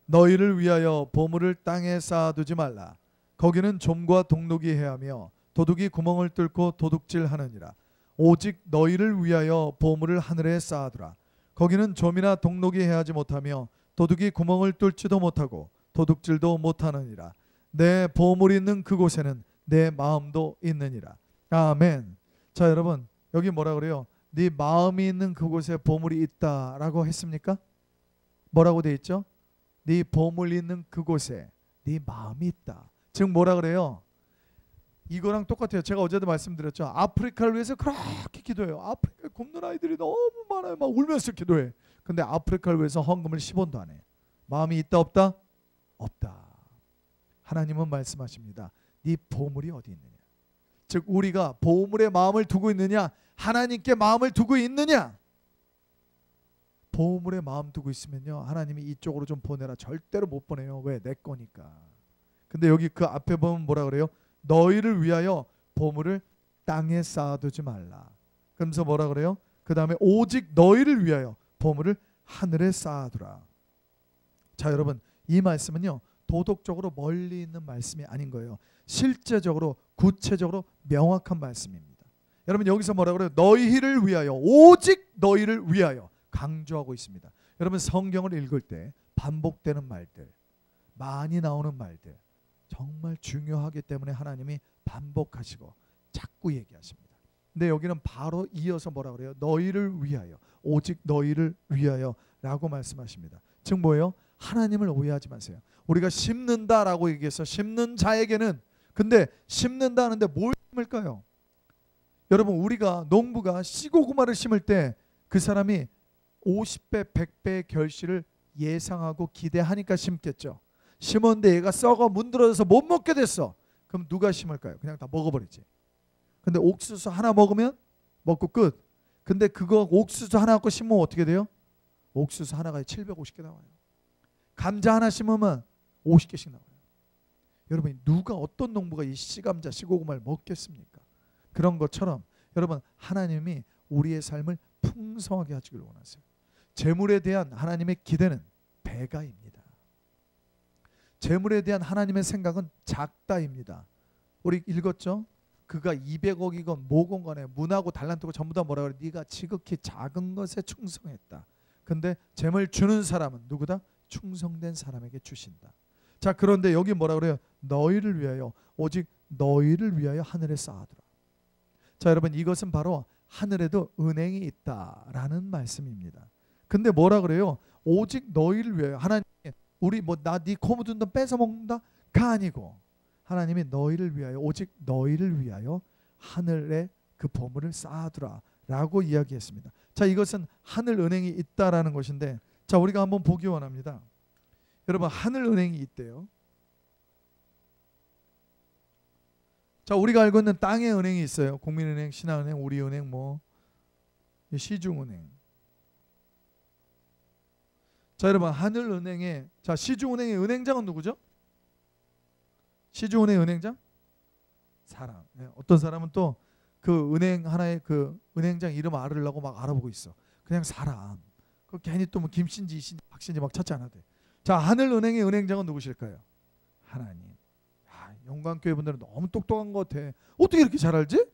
너희를 위하여 보물을 땅에 쌓아두지 말라. 거기는 좀과 동록이 해하며 도둑이 구멍을 뚫고 도둑질하느니라. 오직 너희를 위하여 보물을 하늘에 쌓아두라. 거기는 좀이나 동록이 해하지 못하며 도둑이 구멍을 뚫지도 못하고 도둑질도 못하느니라. 내 보물이 있는 그곳에는 내 마음도 있느니라. 아멘. 자 여러분 여기 뭐라 그래요? 네 마음이 있는 그곳에 보물이 있다라고 했습니까? 뭐라고 돼 있죠? 네 보물 있는 그곳에 네 마음이 있다. 즉 뭐라 그래요? 이거랑 똑같아요. 제가 어제도 말씀드렸죠. 아프리카를 위해서 그렇게 기도해요. 아프리카에 굶는 아이들이 너무 많아요. 막 울면서 기도해. 근데 아프리카를 위해서 헌금을 10원도 안 해. 마음이 있다 없다? 없다. 하나님은 말씀하십니다. 네 보물이 어디 있느냐? 즉 우리가 보물에 마음을 두고 있느냐, 하나님께 마음을 두고 있느냐? 보물에 마음 두고 있으면요, 하나님이 이쪽으로 좀 보내라 절대로 못 보내요. 왜? 내 거니까. 근데 여기 그 앞에 보면 뭐라 그래요? 너희를 위하여 보물을 땅에 쌓아두지 말라. 그러면서 뭐라 그래요? 그 다음에 오직 너희를 위하여 보물을 하늘에 쌓아두라. 자, 여러분, 이 말씀은요, 도덕적으로 멀리 있는 말씀이 아닌 거예요. 실제적으로 구체적으로 명확한 말씀입니다. 여러분, 여기서 뭐라 그래요? 너희를 위하여, 오직 너희를 위하여 강조하고 있습니다. 여러분, 성경을 읽을 때 반복되는 말들, 많이 나오는 말들 정말 중요하기 때문에 하나님이 반복하시고 자꾸 얘기하십니다. 근데 여기는 바로 이어서 뭐라 그래요? 너희를 위하여, 오직 너희를 위하여 라고 말씀하십니다. 즉 뭐예요? 하나님을 오해하지 마세요. 우리가 심는다라고 얘기해서 심는 자에게는, 근데 심는다 하는데 뭘 심을까요? 여러분, 우리가 농부가 씨고구마를 심을 때 그 사람이 50배, 100배의 결실을 예상하고 기대하니까 심겠죠. 심었는데 얘가 썩어 문드러져서 못 먹게 됐어. 그럼 누가 심을까요? 그냥 다 먹어버리지. 근데 옥수수 하나 먹으면 먹고 끝. 근데 그거 옥수수 하나 갖고 심으면 어떻게 돼요? 옥수수 하나가 750개 나와요. 감자 하나 심으면 50개씩 나와요. 여러분, 누가, 어떤 농부가 이 씨감자, 씨고구마를 먹겠습니까? 그런 것처럼 여러분, 하나님이 우리의 삶을 풍성하게 하시길 원하세요. 재물에 대한 하나님의 기대는 배가입니다. 재물에 대한 하나님의 생각은 작다입니다. 우리 읽었죠? 그가 200억이건 뭐건 간에 문하고 달란트고 전부 다 뭐라 그래? 네가 지극히 작은 것에 충성했다. 근데 재물 주는 사람은 누구다? 충성된 사람에게 주신다. 자, 그런데 여기 뭐라 그래요? 너희를 위하여, 오직 너희를 위하여 하늘에 쌓아두라. 자, 여러분, 이것은 바로 하늘에도 은행이 있다라는 말씀입니다. 근데 뭐라 그래요? 오직 너희를 위하여. 하나님, 우리 뭐 나 네 코 묻은 돈 뺏어 먹는다가 아니고, 하나님이 너희를 위하여, 오직 너희를 위하여 하늘에 그 보물을 쌓아두라 라고 이야기했습니다. 자, 이것은 하늘 은행이 있다라는 것인데, 자, 우리가 한번 보기 원합니다. 여러분, 하늘 은행이 있대요. 자, 우리가 알고 있는 땅의 은행이 있어요. 국민은행, 신한은행, 우리은행, 뭐 시중은행. 자, 여러분, 하늘 은행에, 자, 시중은행의 은행장은 누구죠? 시중은행 은행장? 사람. 네, 어떤 사람은 또 그 은행 하나의 그 은행장 이름 알으려고 막 알아보고 있어. 그냥 사람. 그 괜히 또 뭐 김신지, 이신지, 박신지 막 찾지 않아도 돼. 자, 하늘 은행의 은행장은 누구실까요? 하나님. 야, 영광교회 분들은 너무 똑똑한 것 같아. 어떻게 이렇게 잘 알지?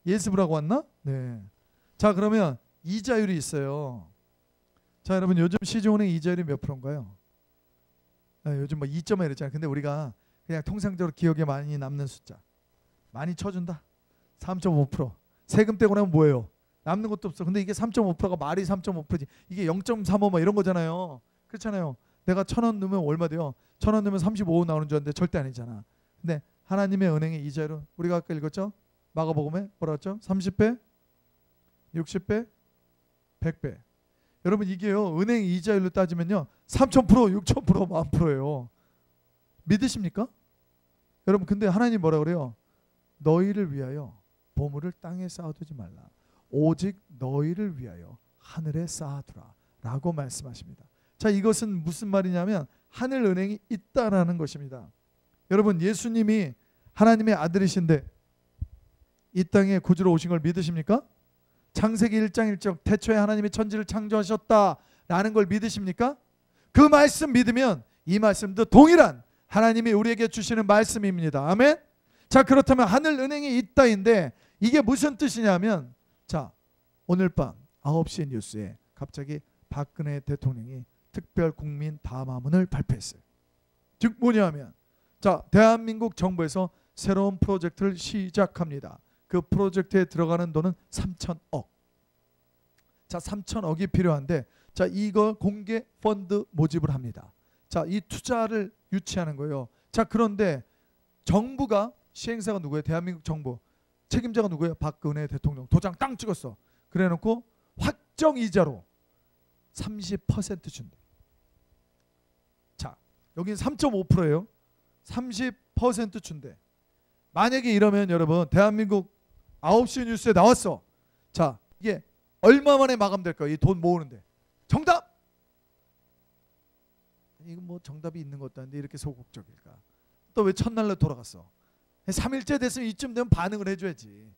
예습을 하고 왔나? 네. 자, 그러면 이자율이 있어요. 자, 여러분, 요즘 시중은행 이자율이 몇 프로인가요? 요즘 뭐 2.1 이랬잖아요. 근데 우리가 그냥 통상적으로 기억에 많이 남는 숫자, 많이 쳐준다. 3.5%. 세금 떼고 나면 뭐예요? 남는 것도 없어. 근데 이게 3.5%가 말이 3.5%지. 이게 0.35 뭐 이런 거잖아요. 그렇잖아요. 내가 1,000원 넣으면 얼마 돼요? 1,000원 넣으면 35원 나오는 줄 알았는데 절대 아니잖아. 근데 하나님의 은행의 이자율은 우리가 아까 읽었죠? 마가복음에 뭐라 했죠? 30배, 60배, 100배. 여러분, 이게요, 은행 이자율로 따지면요 3,000%, 6,000%, 10,000%예요. 믿으십니까? 여러분, 근데 하나님 뭐라 그래요? 너희를 위하여 보물을 땅에 쌓아두지 말라. 오직 너희를 위하여 하늘에 쌓아두라 라고 말씀하십니다. 자, 이것은 무슨 말이냐면 하늘 은행이 있다라는 것입니다. 여러분, 예수님이 하나님의 아들이신데 이 땅에 구주로 오신 걸 믿으십니까? 창세기 1장 1절 태초에 하나님이 천지를 창조하셨다라는 걸 믿으십니까? 그 말씀 믿으면 이 말씀도 동일한 하나님이 우리에게 주시는 말씀입니다. 아멘. 자, 그렇다면 하늘 은행이 있다인데 이게 무슨 뜻이냐면, 자, 오늘 밤 9시 뉴스에 갑자기 박근혜 대통령이 특별 국민 담화문을 발표했어요. 즉 뭐냐면, 자, 대한민국 정부에서 새로운 프로젝트를 시작합니다. 그 프로젝트에 들어가는 돈은 3,000억. 자, 3,000억이 필요한데, 자, 이거 공개 펀드 모집을 합니다. 자, 이 투자를 유치하는 거예요. 자, 그런데 정부가 시행사가 누구예요? 대한민국 정부. 책임자가 누구예요? 박근혜 대통령. 도장 땅 찍었어. 그래놓고 확정이자로 30% 준대. 자, 여기는 3.5%예요. 30% 준대. 만약에 이러면 여러분 대한민국 9시 뉴스에 나왔어. 자, 이게 얼마 만에 마감될까요? 이 돈 모으는데. 정답! 이거 뭐 정답이 있는 것도 아닌데 이렇게 소극적일까? 또 왜 첫날로 돌아갔어? 3일째 됐으면 이쯤 되면 반응을 해줘야지.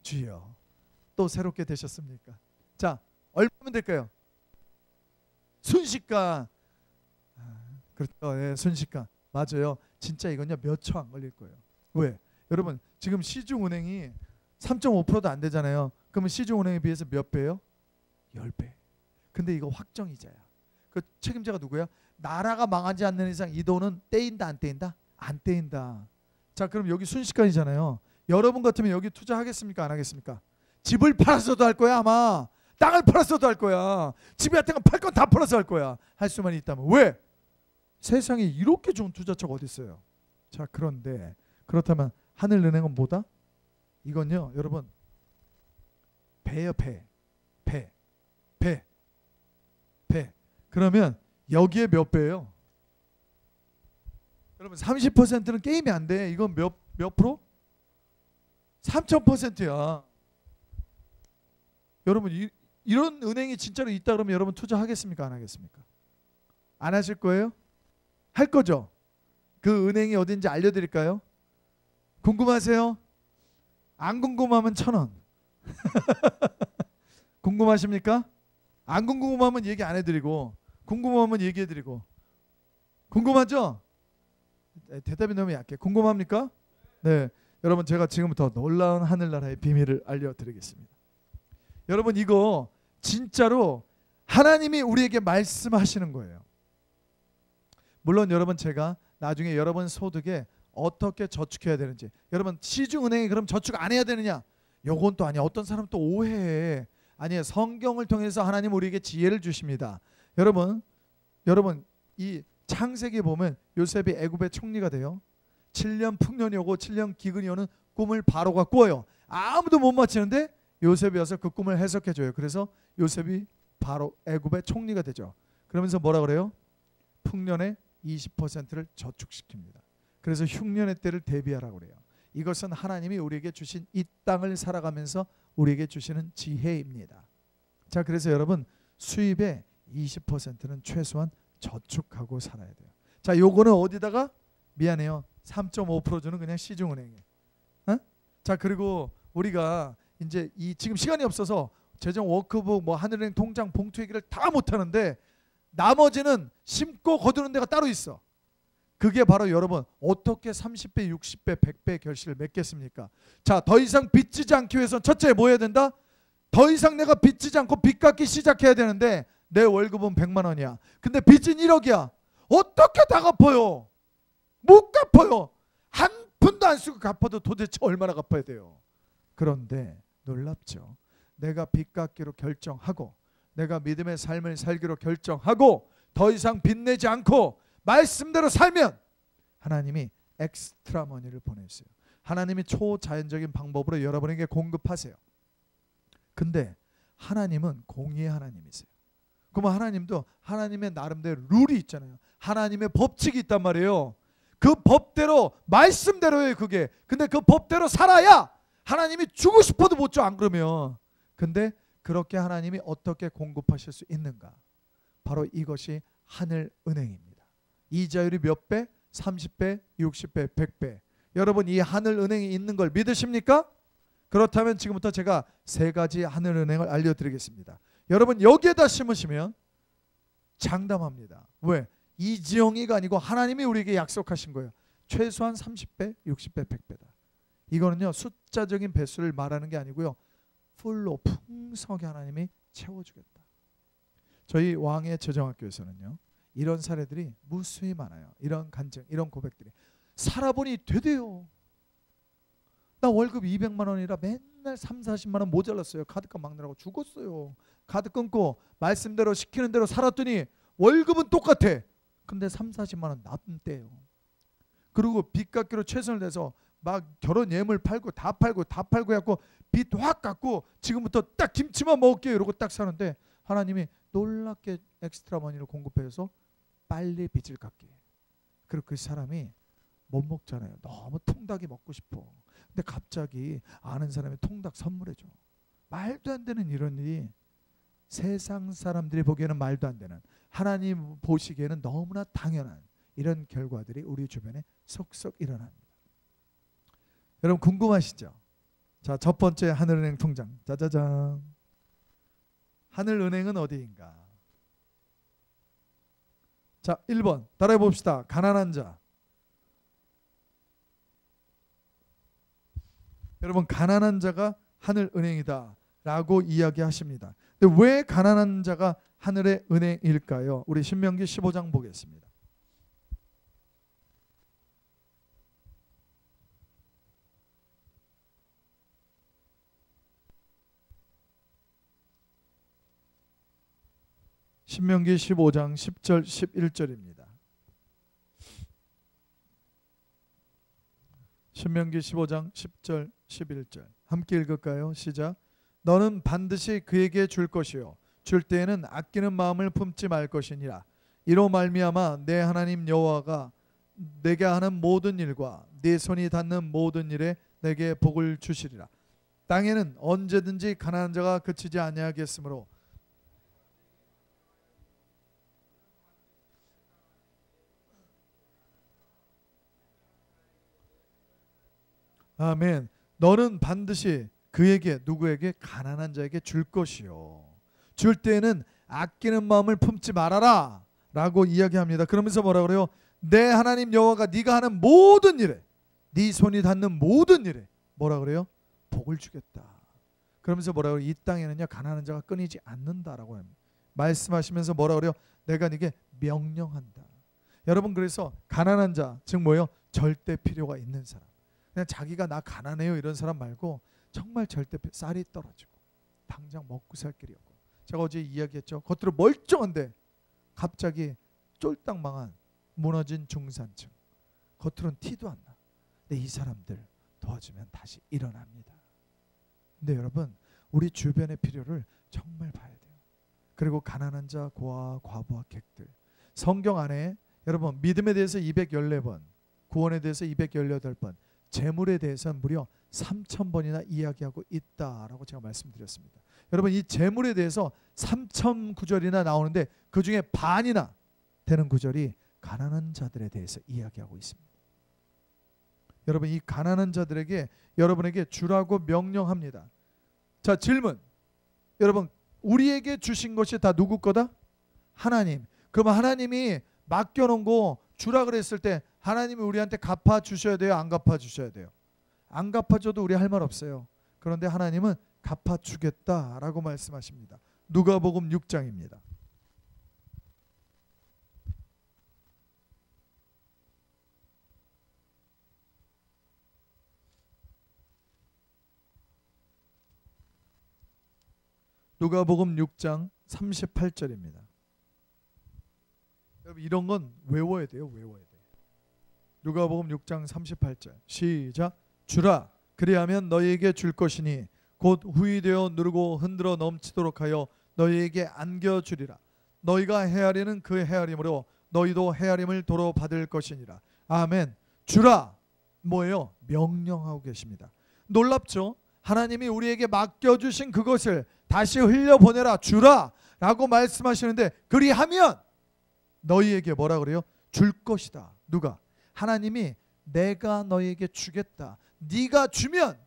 주여, 또 새롭게 되셨습니까? 자, 얼마면 될까요? 순식간. 그렇죠. 네, 순식간. 맞아요. 진짜 이건요 몇 초 안 걸릴 거예요. 왜? 여러분 지금 시중은행이 3.5%도 안 되잖아요. 그러면 시중은행에 비해서 몇 배예요? 10배. 근데 이거 확정이자야. 그 책임자가 누구야? 나라가 망하지 않는 이상 이 돈은 떼인다 안 떼인다? 안 떼인다. 자, 그럼 여기 순식간이잖아요. 여러분 같으면 여기 투자하겠습니까? 안 하겠습니까? 집을 팔아서도 할 거야 아마. 땅을 팔아서도 할 거야. 집에 같은 건 팔 건 다 팔아서 할 거야. 할 수만 있다면. 왜? 세상에 이렇게 좋은 투자처가 어디 있어요? 자, 그런데 그렇다면 하늘은행은 뭐다? 이건요 여러분 배요. 배. 그러면 여기에 몇 배예요? 여러분 30%는 게임이 안 돼. 이건 몇 프로? 3000%야. 여러분 이런 은행이 진짜로 있다 그러면 여러분 투자하겠습니까? 안 하겠습니까? 안 하실 거예요? 할 거죠? 그 은행이 어딘지 알려드릴까요? 궁금하세요? 안 궁금하면 1,000원. 궁금하십니까? 안 궁금하면 얘기 안 해드리고, 궁금하면 얘기해드리고. 궁금하죠? 대답이 너무 약해. 궁금합니까? 네, 여러분 제가 지금부터 놀라운 하늘나라의 비밀을 알려드리겠습니다. 여러분 이거 진짜로 하나님이 우리에게 말씀하시는 거예요. 물론 여러분 제가 나중에 여러분 소득에 어떻게 저축해야 되는지, 여러분 시중은행이 그럼 저축 안 해야 되느냐? 요건 또 아니야. 어떤 사람 또 오해해. 아니에요. 성경을 통해서 하나님 우리에게 지혜를 주십니다. 여러분 이 창세기 보면 요셉이 애굽의 총리가 돼요. 7년 풍년이 오고 7년 기근이 오는 꿈을 바로가 꿔요. 아무도 못 맞히는데 요셉이 와서 그 꿈을 해석해줘요. 그래서 요셉이 바로 애굽의 총리가 되죠. 그러면서 뭐라 그래요? 풍년의 20%를 저축시킵니다. 그래서 흉년의 때를 대비하라고 그래요. 이것은 하나님이 우리에게 주신 이 땅을 살아가면서 우리에게 주시는 지혜입니다. 자, 그래서 여러분 수입의 20%는 최소한 저축하고 살아야 돼요. 자, 요거는 어디다가? 미안해요. 3.5% 주는 그냥 시중은행에. 어? 자, 그리고 우리가 이제 지금 시간이 없어서 재정 워크북 뭐 하늘은행 통장 봉투 얘기를 다 못하는데 나머지는 심고 거두는 데가 따로 있어. 그게 바로 여러분 어떻게 30배, 60배, 100배 결실을 맺겠습니까? 자, 더 이상 빚지지 않기 위해서는 첫째 뭐 해야 된다? 더 이상 내가 빚지지 않고 빚 갚기 시작해야 되는데 내 월급은 100만 원이야. 근데 빚은 1억이야. 어떻게 다 갚아요? 못 갚아요. 한 푼도 안 쓰고 갚아도 도대체 얼마나 갚아야 돼요? 그런데 놀랍죠. 내가 빚 갚기로 결정하고 내가 믿음의 삶을 살기로 결정하고 더 이상 빚내지 않고 말씀대로 살면 하나님이 엑스트라 머니를 보내주세요. 하나님이 초자연적인 방법으로 여러분에게 공급하세요. 근데 하나님은 공의의 하나님이세요. 그러면 하나님도 하나님의 나름대로 룰이 있잖아요. 하나님의 법칙이 있단 말이에요. 그 법대로 말씀대로예요 그게. 근데 그 법대로 살아야 하나님이 주고 싶어도 못 줘. 안 그러면. 근데 그렇게 하나님이 어떻게 공급하실 수 있는가? 바로 이것이 하늘은행입니다. 이자율이 몇 배? 30배, 60배, 100배. 여러분 이 하늘은행이 있는 걸 믿으십니까? 그렇다면 지금부터 제가 세 가지 하늘은행을 알려드리겠습니다. 여러분 여기에다 심으시면 장담합니다. 왜? 이지영이가 아니고 하나님이 우리에게 약속하신 거예요. 최소한 30배, 60배, 100배다. 이거는요 숫자적인 배수를 말하는 게 아니고요. 풀로 풍성하게 하나님이 채워주겠다. 저희 왕의 재정학교에서는요. 이런 사례들이 무수히 많아요. 이런 간증, 이런 고백들이. 살아보니 되대요. 나 월급 200만 원이라 맨날 3, 40만 원 모자랐어요. 카드값 막느라고 죽었어요. 카드 끊고 말씀대로 시키는 대로 살았더니 월급은 똑같아. 근데 3, 40만 원 남대요. 그리고 빚 갚기로 최선을 다해서 막 결혼 예물 팔고 다 팔고 해갖고 빚 확 갚고 지금부터 딱 김치만 먹을게요 이러고 딱 사는데 하나님이 놀랍게 엑스트라 머니를 공급해서 빨리 빚을 갚게. 그리고 그 사람이 못 먹잖아요. 너무 통닭이 먹고 싶어. 근데 갑자기 아는 사람이 통닭 선물해줘. 말도 안 되는 이런 일이 세상 사람들이 보기에는 말도 안 되는, 하나님 보시기에는 너무나 당연한 이런 결과들이 우리 주변에 속속 일어납니다. 여러분 궁금하시죠? 자, 첫 번째 하늘은행 통장. 짜자잔. 하늘은행은 어디인가? 자, 1번 따라해 봅시다. 가난한 자. 여러분 가난한 자가 하늘은행이다 라고 이야기하십니다. 근데 왜 가난한 자가 하늘의 은행일까요? 우리 신명기 15장 보겠습니다. 신명기 15장 10절 11절입니다. 신명기 15장 10절 11절 함께 읽을까요? 시작. 너는 반드시 그에게 줄 것이요 줄 때에는 아끼는 마음을 품지 말 것이니라. 이로 말미암아 내 하나님 여호와가 내게 하는 모든 일과 네 손이 닿는 모든 일에 내게 복을 주시리라. 땅에는 언제든지 가난한 자가 그치지 아니하겠으므로 아멘. 너는 반드시 그에게, 누구에게? 가난한 자에게 줄 것이요 줄 때에는 아끼는 마음을 품지 말아라 라고 이야기합니다. 그러면서 뭐라 그래요? 내 하나님 여호와가 네가 하는 모든 일에, 네 손이 닿는 모든 일에 뭐라 그래요? 복을 주겠다. 그러면서 뭐라 그래요? 이 땅에는요 가난한 자가 끊이지 않는다라고 말씀하시면서 뭐라 그래요? 내가 네게 명령한다. 여러분 그래서 가난한 자, 즉 뭐예요? 절대 필요가 있는 사람, 그냥 자기가 나 가난해요 이런 사람 말고 정말 절대 쌀이 떨어지고 당장 먹고 살 길이 없고, 제가 어제 이야기했죠. 겉으로 멀쩡한데 갑자기 쫄딱 망한 무너진 중산층, 겉으로는 티도 안 나. 근데 이 사람들 도와주면 다시 일어납니다. 근데 여러분 우리 주변의 필요를 정말 봐야 돼요. 그리고 가난한 자, 고아, 과부와 객들, 성경 안에 여러분 믿음에 대해서 214번, 구원에 대해서 218번, 재물에 대해서는 무려 3000번이나 이야기하고 있다라고 제가 말씀드렸습니다. 여러분 이 재물에 대해서 3000구절이나 나오는데 그 중에 반이나 되는 구절이 가난한 자들에 대해서 이야기하고 있습니다. 여러분 이 가난한 자들에게 여러분에게 주라고 명령합니다. 자, 질문. 여러분 우리에게 주신 것이 다 누구 거다? 하나님. 그러면 하나님이 맡겨놓은 거 주라 그랬을 때 하나님이 우리한테 갚아 주셔야 돼요? 안 갚아 주셔야 돼요? 안 갚아줘도 우리 할 말 없어요. 그런데 하나님은 갚아 주겠다라고 말씀하십니다. 누가복음 6장입니다. 누가복음 6장 38절입니다. 여러분 이런 건 외워야 돼요. 외워야 돼요. 누가복음 6장 38절 시작. 주라 그리하면 너희에게 줄 것이니 곧 후히되어 누르고 흔들어 넘치도록 하여 너희에게 안겨주리라. 너희가 헤아리는 그 헤아림으로 너희도 헤아림을 도로 받을 것이니라. 아멘. 주라 뭐예요? 명령하고 계십니다. 놀랍죠? 하나님이 우리에게 맡겨주신 그것을 다시 흘려보내라, 주라 라고 말씀하시는데 그리하면 너희에게 뭐라 그래요? 줄 것이다. 누가? 하나님이 내가 너희에게 주겠다. 네가 주면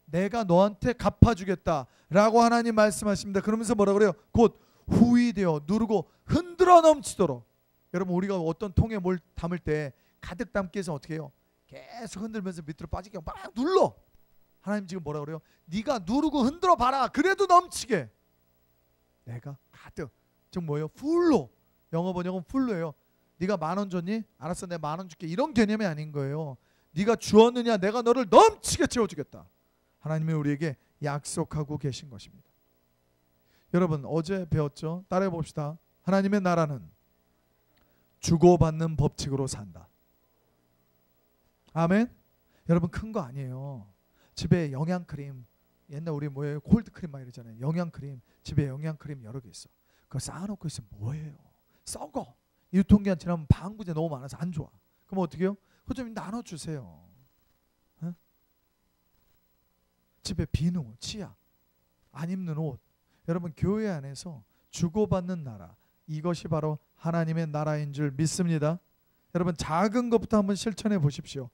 내가 너한테 갚아주겠다 라고 하나님 말씀하십니다. 그러면서 뭐라 그래요? 곧 후히되어 누르고 흔들어 넘치도록. 여러분 우리가 어떤 통에 뭘 담을 때 가득 담기 위해서 어떻게 해요? 계속 흔들면서 밑으로 빠지게 막 눌러. 하나님 지금 뭐라 그래요? 네가 누르고 흔들어 봐라. 그래도 넘치게 내가 가득, 즉 뭐예요? 풀로. 영어 번역은 풀로예요. 네가 10,000원 줬니? 알았어, 내가 10,000원 줄게. 이런 개념이 아닌 거예요. 네가 주었느냐? 내가 너를 넘치게 채워주겠다. 하나님이 우리에게 약속하고 계신 것입니다. 여러분 어제 배웠죠? 따라해 봅시다. 하나님의 나라는 주고받는 법칙으로 산다. 아멘. 여러분 큰 거 아니에요. 집에 영양크림, 옛날 우리 뭐예요? 콜드크림 막 이러잖아요. 영양크림, 집에 영양크림 여러 개 있어. 그거 쌓아놓고 있으면 뭐예요? 썩어. 유통기한 지나면 방부제 너무 많아서 안 좋아. 그럼 어떻게 해요? 그거 좀 나눠주세요. 어? 집에 비누, 치약, 안 입는 옷. 여러분 교회 안에서 주고받는 나라, 이것이 바로 하나님의 나라인 줄 믿습니다. 여러분 작은 것부터 한번 실천해 보십시오.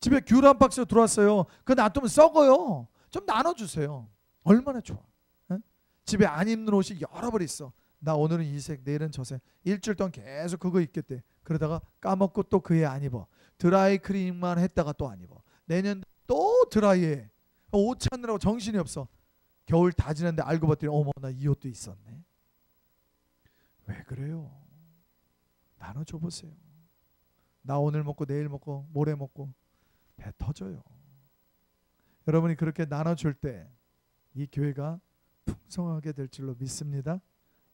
집에 귤 한 박스 들어왔어요. 그거 놔두면 썩어요. 좀 나눠주세요. 얼마나 좋아. 에? 집에 안 입는 옷이 여러 벌 있어. 나 오늘은 이 색, 내일은 저 색. 일주일 동안 계속 그거 입겠대. 그러다가 까먹고 또 그 애 안 입어. 드라이 클리닝만 했다가 또 안 입어. 내년 또 드라이해. 옷 찾느라고 정신이 없어. 겨울 다 지났는데 알고 봤더니 어머 나 이 옷도 있었네. 왜 그래요? 나눠줘 보세요. 나 오늘 먹고 내일 먹고 모레 먹고 배 터져요. 여러분이 그렇게 나눠줄 때 이 교회가 풍성하게 될 줄로 믿습니다.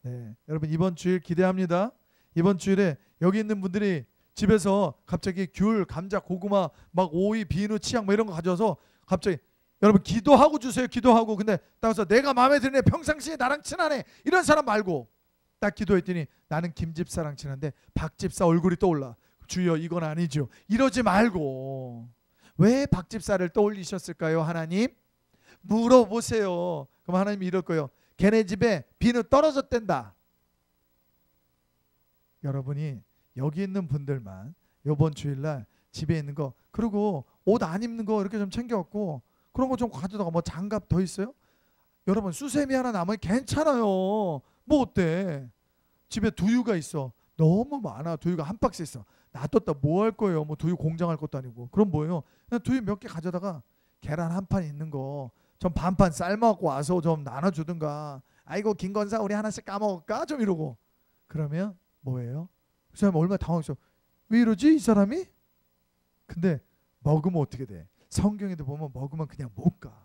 네, 여러분 이번 주일 기대합니다. 이번 주일에 여기 있는 분들이 집에서 갑자기 귤, 감자, 고구마, 막 오이, 비누, 치약 뭐 이런 거 가져와서 갑자기 여러분 기도하고 주세요. 기도하고. 근데 따라서 내가 마음에 드네, 평상시에 나랑 친하네, 이런 사람 말고 딱 기도했더니 나는 김 집사랑 친한데 박 집사 얼굴이 떠올라. 주여 이건 아니죠. 이러지 말고. 왜 박 집사를 떠올리셨을까요? 하나님 물어보세요. 그럼 하나님이 이럴 거예요. 걔네 집에 비누 떨어졌댄다. 여러분이 여기 있는 분들만 이번 주일날 집에 있는 거, 그리고 옷 안 입는 거 이렇게 좀 챙겨갖고 그런 거 좀 가져다가, 뭐 장갑 더 있어요? 여러분 수세미 하나 남으면 괜찮아요. 뭐 어때? 집에 두유가 있어. 너무 많아. 두유가 한 박스 있어. 놔뒀다 뭐 할 거예요? 뭐 두유 공장할 것도 아니고. 그럼 뭐예요? 그냥 두유 몇 개 가져다가 계란 한 판 있는 거 좀 반판 삶아갖고 와서 좀 나눠주든가. 아이고 김건사 우리 하나씩 까먹을까? 좀 이러고. 그러면 뭐예요? 그 사람 얼마나 당황했어. 왜 이러지 이 사람이? 근데 먹으면 어떻게 돼? 성경에도 보면 먹으면 그냥 못 가.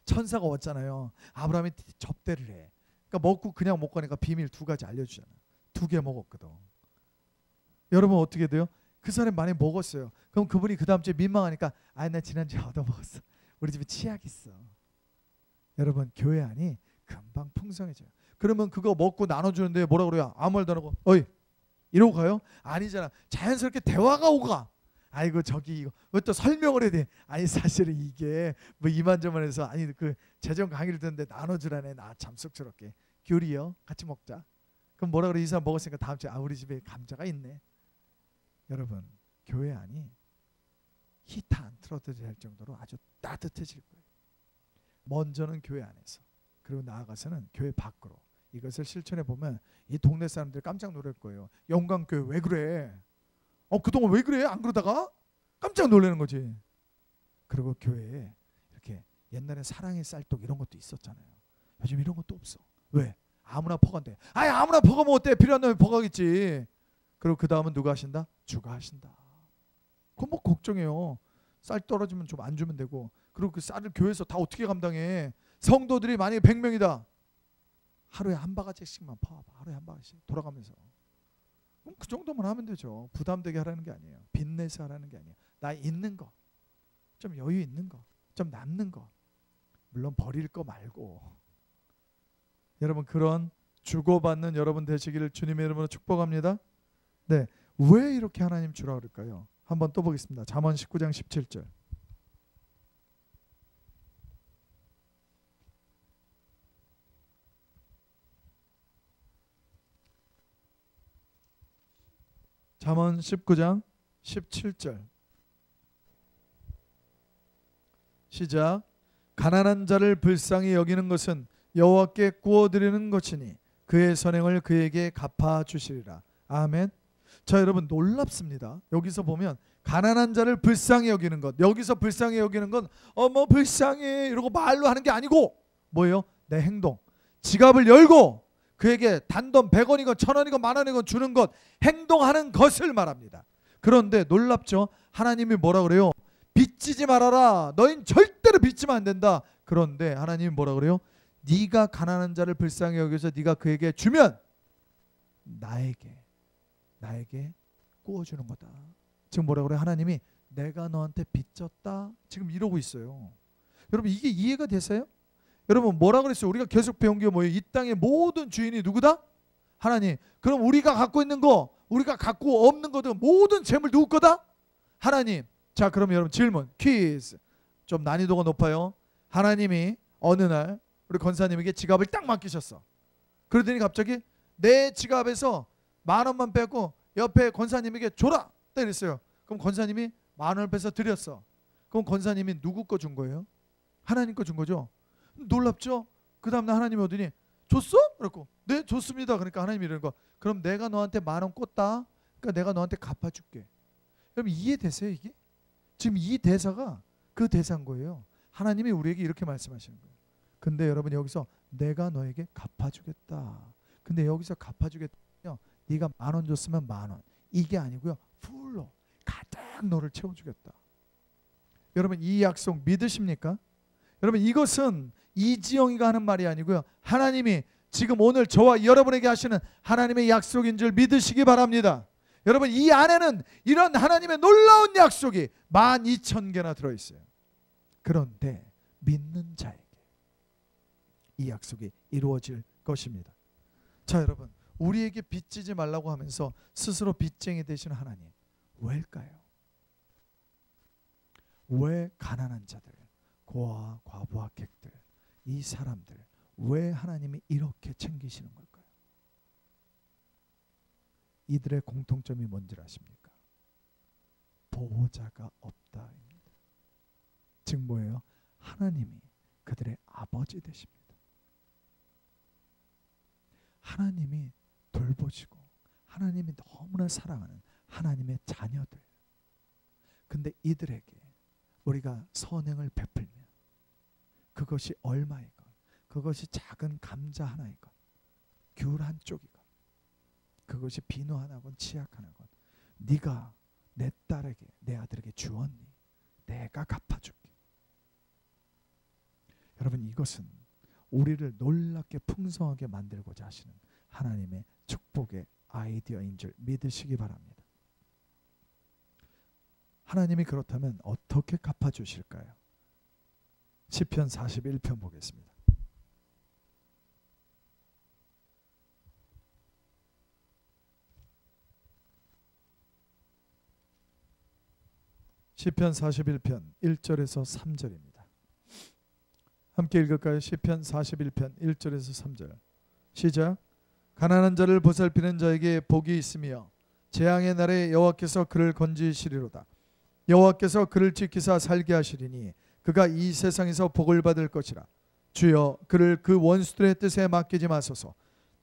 천사가 왔잖아요. 아브라함이 접대를 해. 그러니까 먹고 그냥 못 가니까 비밀 두 가지 알려주잖아. 2개 먹었거든. 여러분 어떻게 돼요? 그 사람이 많이 먹었어요. 그럼 그분이 그 다음 주에 민망하니까 나 지난주에 얻어먹었어. 우리 집에 치약 있어. 여러분 교회 안이 금방 풍성해져요. 그러면 그거 먹고 나눠주는데 뭐라 그래요? 아무 말도 안 하고 어이 이러고 가요? 아니잖아. 자연스럽게 대화가 오가. 아이고 저기 이거 왜 또 설명을 해야 돼? 아니 사실은 이게 뭐 이만저만해서, 아니 그 재정 강의를 듣는데 나눠주라네. 나 참 쑥스럽게. 귤이요? 같이 먹자. 그럼 뭐라 그래? 이 사람 먹었으니까 다음 주에 우리 집에 감자가 있네. 여러분 교회 안이 히터 안 틀어도 될 정도로 아주 따뜻해질 거예요. 먼저는 교회 안에서, 그리고 나아가서는 교회 밖으로. 이것을 실천해 보면 이 동네 사람들 깜짝 놀랄 거예요. 영광교회 왜 그래? 그동안 왜 그래? 안 그러다가 깜짝 놀라는 거지. 그리고 교회에 이렇게 옛날에 사랑의 쌀떡 이런 것도 있었잖아요. 요즘 이런 것도 없어. 왜? 아무나 퍼간대. 아무나 퍼가면 어때? 필요한 놈이 퍼가겠지. 그리고 그 다음은 누가 하신다? 주가 하신다. 그건 뭐 걱정해요. 쌀 떨어지면 좀 안 주면 되고. 그리고 그 쌀을 교회에서 다 어떻게 감당해? 성도들이 만약에 100명이다. 하루에 한 바가지씩만 퍼와봐. 하루에 한 바가지씩 돌아가면서. 그럼 그 정도만 하면 되죠. 부담되게 하라는 게 아니에요. 빚내서 하라는 게 아니에요. 나 있는 거, 좀 여유 있는 거, 좀 남는 거, 물론 버릴 거 말고. 여러분 그런 주고받는 여러분 되시기를 주님의 이름으로 축복합니다. 네, 왜 이렇게 하나님 주라 그럴까요? 한번 또 보겠습니다. 잠언 19장 17절. 잠언 19장 17절. 시작. 가난한 자를 불쌍히 여기는 것은 여호와께 구워드리는 것이니 그의 선행을 그에게 갚아주시리라. 아멘. 자 여러분 놀랍습니다. 여기서 보면 가난한 자를 불쌍히 여기는 것, 여기서 불쌍히 여기는 건 뭐 불쌍해 이러고 말로 하는 게 아니고 뭐예요? 내 행동. 지갑을 열고 그에게 단돈 100원이건 1000원이건 만원이건 주는 것, 행동하는 것을 말합니다. 그런데 놀랍죠? 하나님이 뭐라 그래요? 빚지지 말아라. 너희는 절대로 빚지면 안 된다. 그런데 하나님이 뭐라 그래요? 네가 가난한 자를 불쌍히 여겨서 네가 그에게 주면 나에게 구워주는 거다. 지금 뭐라 그래요? 하나님이 내가 너한테 빚졌다. 지금 이러고 있어요. 여러분 이게 이해가 되세요? 여러분 뭐라 그랬어요? 우리가 계속 배운 게 뭐예요? 이 땅의 모든 주인이 누구다? 하나님. 그럼 우리가 갖고 있는 거, 우리가 갖고 없는 거든 모든 재물 누구 거다? 하나님. 자, 그럼 여러분 질문, 퀴즈. 좀 난이도가 높아요. 하나님이 어느 날 우리 권사님에게 지갑을 딱 맡기셨어. 그러더니 갑자기 내 지갑에서 10,000원만 빼고 옆에 권사님에게 줘라. 딱 이랬어요. 그럼 권사님이 10,000원을 빼서 드렸어. 그럼 권사님이 누구 거 준 거예요? 하나님 거 준 거죠. 놀랍죠? 그 다음날 하나님이 오더니 줬어? 그랬고 네 줬습니다. 그러니까 하나님이 이러는 거, 그럼 내가 너한테 10,000원 꽂다. 그러니까 내가 너한테 갚아줄게. 여러분 이해되세요? 이게 지금 이 대사가 그 대사인 거예요. 하나님이 우리에게 이렇게 말씀하시는 거예요. 근데 여러분 여기서 내가 너에게 갚아주겠다. 근데 여기서 갚아주겠다요. 네가 10,000원 줬으면 10,000원. 이게 아니고요. 풀로 가득 너를 채워주겠다. 여러분 이 약속 믿으십니까? 여러분 이것은 이지영이가 하는 말이 아니고요. 하나님이 지금 오늘 저와 여러분에게 하시는 하나님의 약속인 줄 믿으시기 바랍니다. 여러분 이 안에는 이런 하나님의 놀라운 약속이 12,000개나 들어있어요. 그런데 믿는 자에게 이 약속이 이루어질 것입니다. 자, 여러분 우리에게 빚지지 말라고 하면서 스스로 빚쟁이 되시는 하나님, 왜일까요? 왜 가난한 자들, 고아와 과부와 객들, 이 사람들 왜 하나님이 이렇게 챙기시는 걸까요? 이들의 공통점이 뭔지 아십니까? 보호자가 없다입니다. 즉 뭐예요? 하나님이 그들의 아버지 되십니다. 하나님이 돌보시고 하나님이 너무나 사랑하는 하나님의 자녀들. 근데 이들에게 우리가 선행을 베풀면 그것이 얼마이건, 그것이 작은 감자 하나이건, 귤 한 쪽이건, 그것이 비누 하나건 치약 하나건, 네가 내 딸에게, 내 아들에게 주었니? 내가 갚아줄게. 여러분 이것은 우리를 놀랍게 풍성하게 만들고자 하시는 하나님의 축복의 아이디어인 줄 믿으시기 바랍니다. 하나님이 그렇다면 어떻게 갚아주실까요? 시편 41편 보겠습니다. 시편 41편 1절에서 3절입니다. 함께 읽을까요? 시편 41편 1절에서 3절. 시작. 가난한 자를 보살피는 자에게 복이 있으며 재앙의 날에 여호와께서 그를 건지시리로다. 여호와께서 그를 지키사 살게 하시리니 그가 이 세상에서 복을 받을 것이라. 주여 그를 그 원수들의 뜻에 맡기지 마소서.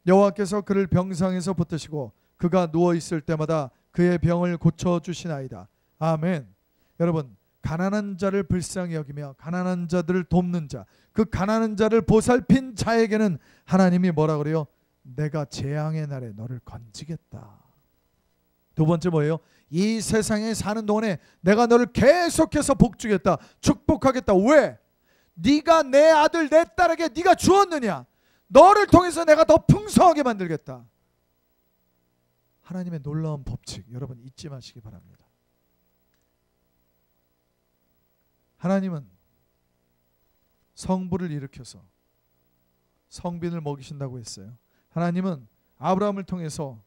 여호와께서 그를 병상에서 붙드시고 그가 누워있을 때마다 그의 병을 고쳐주시나이다. 아멘. 여러분 가난한 자를 불쌍히 여기며 가난한 자들을 돕는 자, 그 가난한 자를 보살핀 자에게는 하나님이 뭐라 그래요? 내가 재앙의 날에 너를 건지겠다. 두 번째 뭐예요? 이 세상에 사는 동안에 내가 너를 계속해서 복주겠다, 축복하겠다. 왜? 네가 내 아들 내 딸에게 네가 주었느냐? 너를 통해서 내가 더 풍성하게 만들겠다. 하나님의 놀라운 법칙 여러분 잊지 마시기 바랍니다. 하나님은 성부를 일으켜서 성빈을 먹이신다고 했어요. 하나님은 아브라함을 통해서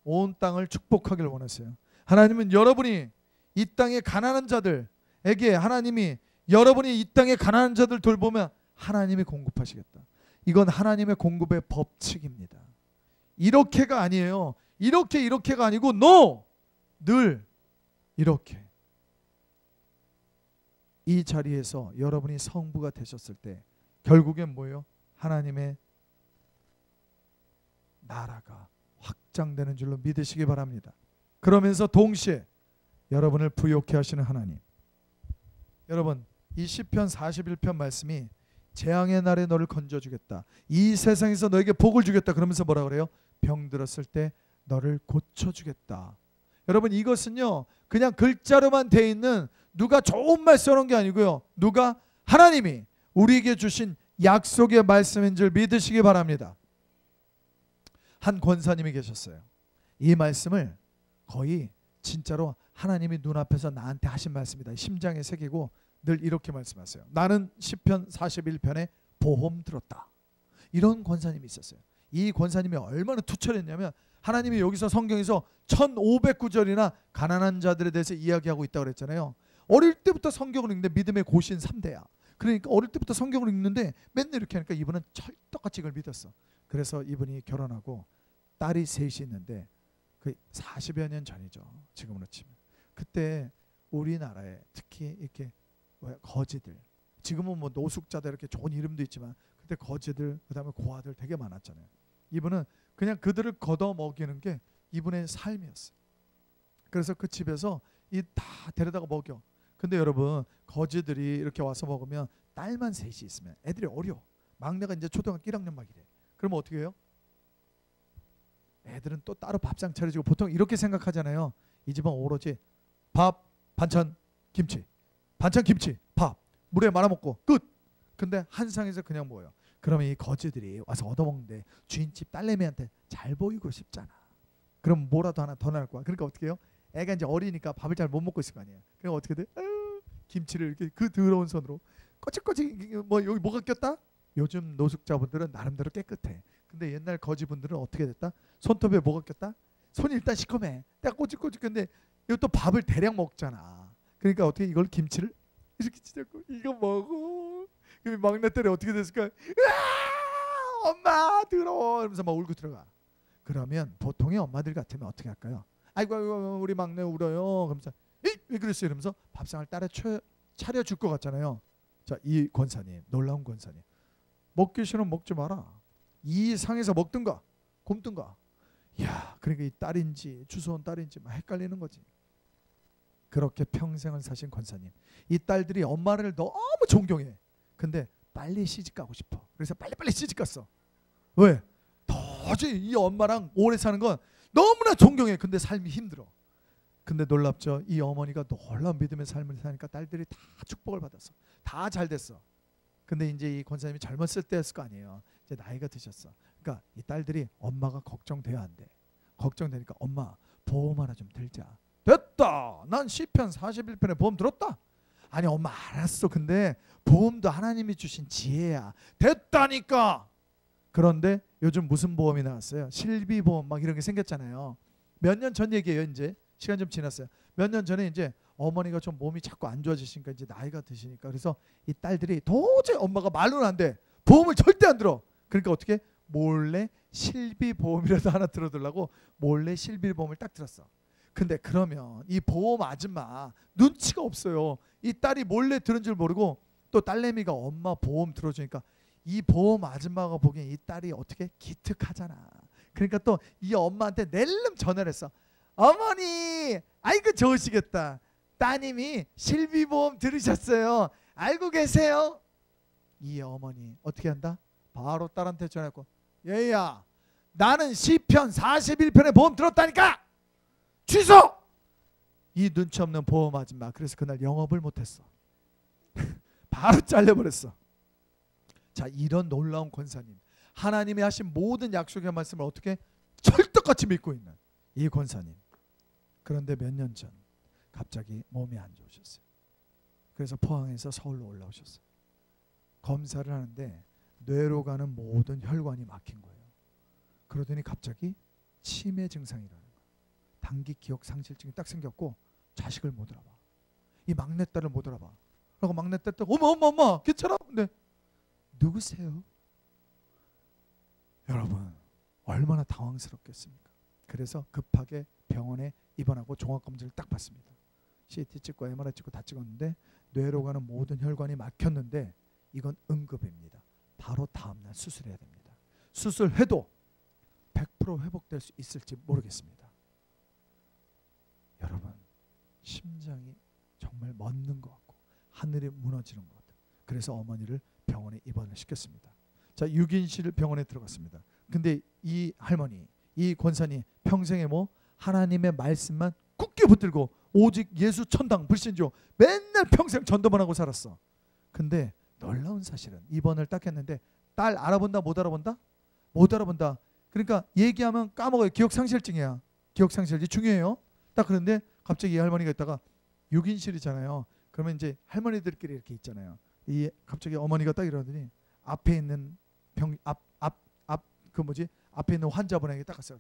온 땅을 축복하기를 원했어요. 하나님은 여러분이 이 땅의 가난한 자들에게 하나님이 여러분이 이 땅의 가난한 자들 돌보면 하나님이 공급하시겠다. 이건 하나님의 공급의 법칙입니다. 이렇게가 아니에요. 이렇게가 아니고 no! 늘 이렇게. 이 자리에서 여러분이 성부가 되셨을 때 결국엔 뭐예요? 하나님의 나라가 확장되는 줄로 믿으시기 바랍니다. 그러면서 동시에 여러분을 부욕해 하시는 하나님. 여러분 이 시편 41편 말씀이 재앙의 날에 너를 건져주겠다, 이 세상에서 너에게 복을 주겠다 그러면서 뭐라 그래요? 병들었을 때 너를 고쳐주겠다. 여러분 이것은요 그냥 글자로만 돼 있는 누가 좋은 말 써놓은 게 아니고요, 누가 하나님이 우리에게 주신 약속의 말씀인 줄 믿으시기 바랍니다. 한 권사님이 계셨어요. 이 말씀을 거의 진짜로 하나님이 눈앞에서 나한테 하신 말씀이다. 심장에 새기고 늘 이렇게 말씀하세요. 나는 시편 41편에 보험 들었다. 이런 권사님이 있었어요. 이 권사님이 얼마나 투철했냐면 하나님이 여기서 성경에서 1500구절이나 가난한 자들에 대해서 이야기하고 있다고 그랬잖아요. 어릴 때부터 성경을 읽는데 믿음의 고신 3대야. 그러니까 어릴 때부터 성경을 읽는데 맨날 이렇게 하니까 이분은 철떡같이 이걸 믿었어. 그래서 이분이 결혼하고 딸이 셋이 있는데 그 40여 년 전이죠. 지금으로 치면. 그때 우리나라에 특히 이렇게 거지들, 지금은 뭐 노숙자들 이렇게 좋은 이름도 있지만 그때 거지들, 그다음에 고아들 되게 많았잖아요. 이분은 그냥 그들을 걷어 먹이는 게 이분의 삶이었어요. 그래서 그 집에서 이 다 데려다가 먹여. 근데 여러분, 거지들이 이렇게 와서 먹으면 딸만 셋이 있으면 애들이 어려. 막내가 이제 초등학교 1학년 막 이래. 그러면 어떻게 해요? 애들은 또 따로 밥상 차려주고 보통 이렇게 생각하잖아요. 이 집은 오로지 밥, 반찬, 김치, 반찬, 김치, 밥, 물에 말아먹고 끝. 근데 한 상에서 그냥 뭐예요? 그러면 이 거지들이 와서 얻어먹는데 주인집 딸내미한테 잘 보이고 싶잖아. 그럼 뭐라도 하나 더 나올 거야. 그러니까 어떻게 해요? 애가 이제 어리니까 밥을 잘 못 먹고 있을 거 아니에요. 그럼 어떻게 돼? 김치를 이렇게 그 더러운 손으로 꼬치꼬치. 뭐 여기 뭐가 꼈다? 요즘 노숙자분들은 나름대로 깨끗해. 근데 옛날 거지분들은 어떻게 됐다? 손톱에 뭐가 꼈다? 손이 일단 시커매. 내가 꼬치꼬치. 근데 이것도 밥을 대량 먹잖아. 그러니까 어떻게 이걸 김치를 이렇게 찢었고 이거 먹어. 그럼 막내딸이 어떻게 됐을까? 엄마 더러워 이러면서 막 울고 들어가. 그러면 보통의 엄마들 같으면 어떻게 할까요? 아이고, 아이고 우리 막내 울어요. 그러면서 왜 그랬어요? 이러면서 밥상을 따라 차려줄 것 같잖아요. 자, 이 권사님, 놀라운 권사님. 먹기 싫으면 먹지 마라. 이 상에서 먹든가 굶든가. 야, 그러니까 이 딸인지 주워온 딸인지 막 헷갈리는 거지. 그렇게 평생을 사신 권사님. 이 딸들이 엄마를 너무 존경해. 근데 빨리 시집 가고 싶어. 그래서 빨리빨리 시집 갔어. 왜? 도저히 이 엄마랑 오래 사는 건 너무나 존경해. 근데 삶이 힘들어. 근데 놀랍죠. 이 어머니가 놀라운 믿음의 삶을 사니까 딸들이 다 축복을 받았어. 다 잘 됐어. 근데 이제 이 권사님이 젊었을 때였을 거 아니에요. 이제 나이가 드셨어. 그러니까 이 딸들이 엄마가 걱정돼야 안 돼. 걱정되니까 엄마 보험 하나 좀 들자. 됐다. 난 시편 41편에 보험 들었다. 아니 엄마 알았어. 근데 보험도 하나님이 주신 지혜야. 됐다니까. 그런데 요즘 무슨 보험이 나왔어요? 실비보험 막 이런 게 생겼잖아요. 몇 년 전 얘기예요. 이제 시간 좀 지났어요. 몇 년 전에 이제 어머니가 좀 몸이 자꾸 안 좋아지시니까 이제 나이가 드시니까 그래서 이 딸들이 도저히 엄마가 말로는 안 돼. 보험을 절대 안 들어. 그러니까 어떻게 몰래 실비보험이라도 하나 들어두려고 몰래 실비보험을 딱 들었어. 근데 그러면 이 보험 아줌마 눈치가 없어요. 이 딸이 몰래 들은 줄 모르고 또 딸내미가 엄마 보험 들어주니까 이 보험 아줌마가 보기엔 이 딸이 어떻게 기특하잖아. 그러니까 또 이 엄마한테 낼름 전화를 했어. 어머니, 아이고 좋으시겠다. 따님이 실비보험 들으셨어요. 알고 계세요? 이 어머니 어떻게 한다? 바로 딸한테 전화했고, 얘야, 나는 시편 41편에 보험 들었다니까. 취소! 이 눈치 없는 보험 아줌마. 그래서 그날 영업을 못했어. 바로 잘려버렸어. 자, 이런 놀라운 권사님, 하나님이 하신 모든 약속의 말씀을 어떻게 철떡같이 믿고 있는 이 권사님. 그런데 몇 년 전 갑자기 몸이 안 좋으셨어요. 그래서 포항에서 서울로 올라오셨어요. 검사를 하는데 뇌로 가는 모든 혈관이 막힌 거예요. 그러더니 갑자기 치매 증상이 일어나는 거예요. 단기 기억 상실증이 딱 생겼고 자식을 못 알아봐. 이 막내딸을 못 알아봐. 그리고 막내딸 딱 엄마 괜찮아? 근데 누구세요? 여러분 얼마나 당황스럽겠습니까? 그래서 급하게 병원에 입원하고 종합검진을 딱 받습니다. CT 찍고 MRI 찍고 다 찍었는데 뇌로 가는 모든 혈관이 막혔는데 이건 응급입니다. 바로 다음날 수술해야 됩니다. 수술해도 100% 회복될 수 있을지 모르겠습니다. 여러분 심장이 정말 멎는 것 같고 하늘이 무너지는 것 같아요. 그래서 어머니를 병원에 입원을 시켰습니다. 자, 6인실 병원에 들어갔습니다. 근데 이 할머니, 이 권사님 평생에 뭐 하나님의 말씀만 굳게 붙들고 오직 예수 천당 불신조 맨날 평생 전도만 하고 살았어. 근데 놀라운 사실은 입원을 딱 했는데 딸 알아본다 못 알아본다? 못 알아본다. 그러니까 얘기하면 까먹어요. 기억상실증이야. 기억상실증이 중요해요. 딱 그런데 갑자기 이 할머니가 있다가 6인실이잖아요. 그러면 이제 할머니들끼리 이렇게 있잖아요. 이 갑자기 어머니가 딱 이러더니 앞에 있는 앞에 있는 환자분에게 딱 갔어요.